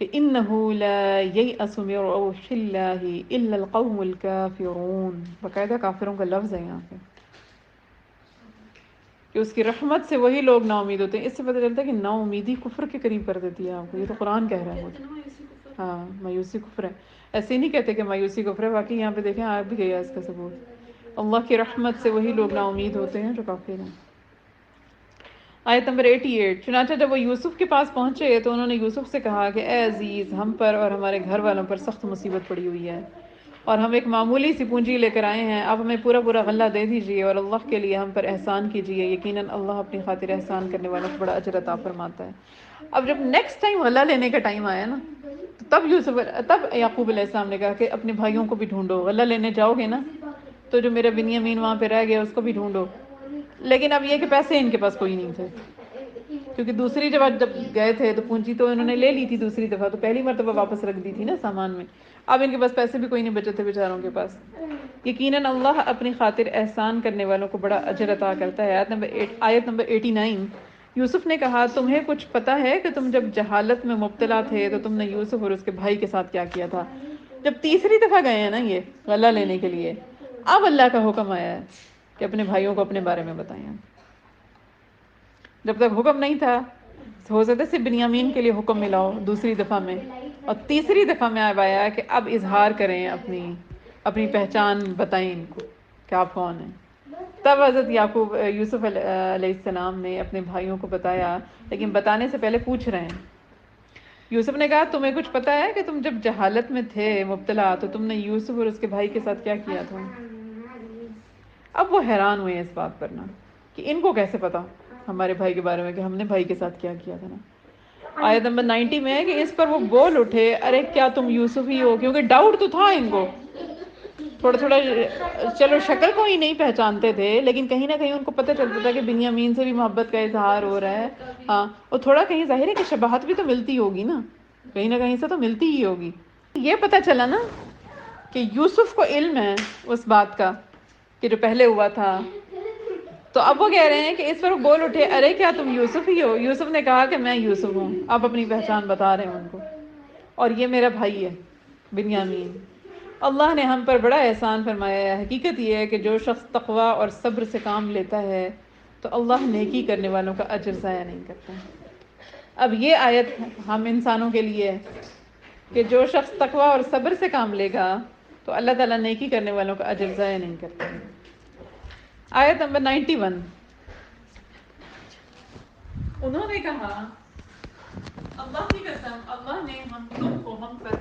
کہ انہو لا ییأس من روح اللہ الا القوم الکافرون، باقاعدہ کافروں کا لفظ ہے یہاں پہ، کہ اس کی رحمت سے وہی لوگ نا امید ہوتے ہیں۔ اس سے پتہ چلتا ہے کہ نا امیدی کفر کے قریب کر دیتی ہے آپ کو، یہ تو قرآن کہہ رہا ہے۔ ہاں، مایوسی کفر ہے، ایسے ہی نہیں کہتے کہ مایوسی کفر ہے، باقی یہاں پہ دیکھیں آ بھی گیا اس کا ثبوت، اللہ کی رحمت سے وہی لوگ نا امید ہوتے ہیں جو کافر ہیں۔ آیت نمبر 88، چنانچہ جب وہ یوسف کے پاس پہنچے تو انہوں نے یوسف سے کہا کہ اے عزیز، ہم پر اور ہمارے گھر والوں پر سخت مصیبت پڑی ہوئی ہے، اور ہم ایک معمولی سی پونجی لے کر آئے ہیں، آپ ہمیں پورا پورا غلہ دے دیجئے اور اللہ کے لیے ہم پر احسان کیجئے، یقیناً اللہ اپنی خاطر احسان کرنے والوں کو بڑا اجر عطا فرماتا ہے۔ اب جب نیکسٹ ٹائم غلہ لینے کا ٹائم آیا نا، تو تب یعقوب علیہ السلام نے کہا کہ اپنے بھائیوں کو بھی ڈھونڈو، غلہ لینے جاؤ گے نا تو جو میرا بنیامین وہاں پہ رہ گیا اس کو بھی ڈھونڈو۔ لیکن اب یہ کہ پیسے ان کے پاس کوئی نہیں تھے، کیونکہ دوسری جب گئے تھے تو پونجی تو انہوں نے لے لی تھی دوسری دفعہ، تو پہلی مرتبہ واپس رکھ دی تھی نا سامان میں، اب ان کے پاس پیسے بھی کوئی نہیں بچے تھے بیچاروں کے پاس۔ یقیناً اللہ اپنی خاطر احسان کرنے والوں کو بڑا اجر عطا کرتا ہے۔ آیت نمبر 89، یوسف نے کہا، تمہیں کچھ پتہ ہے کہ تم جب جہالت میں مبتلا تھے تو تم نے یوسف اور اس کے بھائی کے ساتھ کیا کیا تھا؟ جب تیسری دفعہ گئے ہیں نا یہ غلہ لینے کے لیے، اب اللہ کا حکم آیا ہے کہ اپنے بھائیوں کو اپنے بارے میں بتائیں۔ جب تک حکم نہیں تھا، ہو سکتا صرف بنیامین کے لیے حکم ملا ہو دوسری دفعہ میں، اور تیسری دفعہ میں اب آیا کہ اب اظہار کریں، اپنی پہچان بتائیں ان کو کہ آپ کون ہیں۔ تب حضرت یوسف علیہ السلام نے اپنے بھائیوں کو بتایا، لیکن بتانے سے پہلے پوچھ رہے ہیں یوسف نے کہا تمہیں کچھ پتا ہے کہ تم جب جہالت میں تھے مبتلا تو تم نے یوسف اور اس کے بھائی کے ساتھ کیا کیا تھا؟ اب وہ حیران ہوئے ہیں اس بات پر نا کہ ان کو کیسے پتا ہمارے بھائی کے بارے میں کہ ہم نے بھائی کے ساتھ کیا کیا تھا نا. آیت نمبر 90 میں ہے کہ اس پر وہ بول اٹھے ارے کیا تم یوسف ہی ہو، کیونکہ ڈاؤٹ تو تھا ان کو تھوڑا تھوڑا. چلو شکل کو ہی نہیں پہچانتے تھے لیکن کہیں نہ کہیں ان کو پتہ چلتا تھا کہ بنیامین سے بھی محبت کا اظہار ہو رہا ہے. ہاں اور تھوڑا کہیں ظاہر ہے کہ شباہت بھی تو ملتی ہوگی نا، کہیں نہ کہیں سے تو ملتی ہی ہوگی. یہ پتہ چلا نا کہ یوسف کو علم ہے اس بات کا کہ جو پہلے ہوا تھا. تو اب وہ کہہ رہے ہیں کہ اس پر وہ بول اٹھے ارے کیا تم یوسف ہی ہو. یوسف نے کہا کہ میں یوسف ہوں. آپ اپنی پہچان بتا رہے ہیں ان کو، اور یہ میرا بھائی ہے بنیامین. اللہ نے ہم پر بڑا احسان فرمایا ہے. حقیقت یہ ہے کہ جو شخص تقوی اور صبر سے کام لیتا ہے تو اللہ نیکی کرنے والوں کا اجر ضائع نہیں کرتا. اب یہ آیت ہم انسانوں کے لیے ہے کہ جو شخص تقوی اور صبر سے کام لے گا تو اللہ تعالیٰ نیکی کرنے والوں کا اجر ضائع نہیں کرتا. آیت نمبر 91. انہوں نے کہا اللہ کی قسم اللہ نے ہم تم کو ہم پر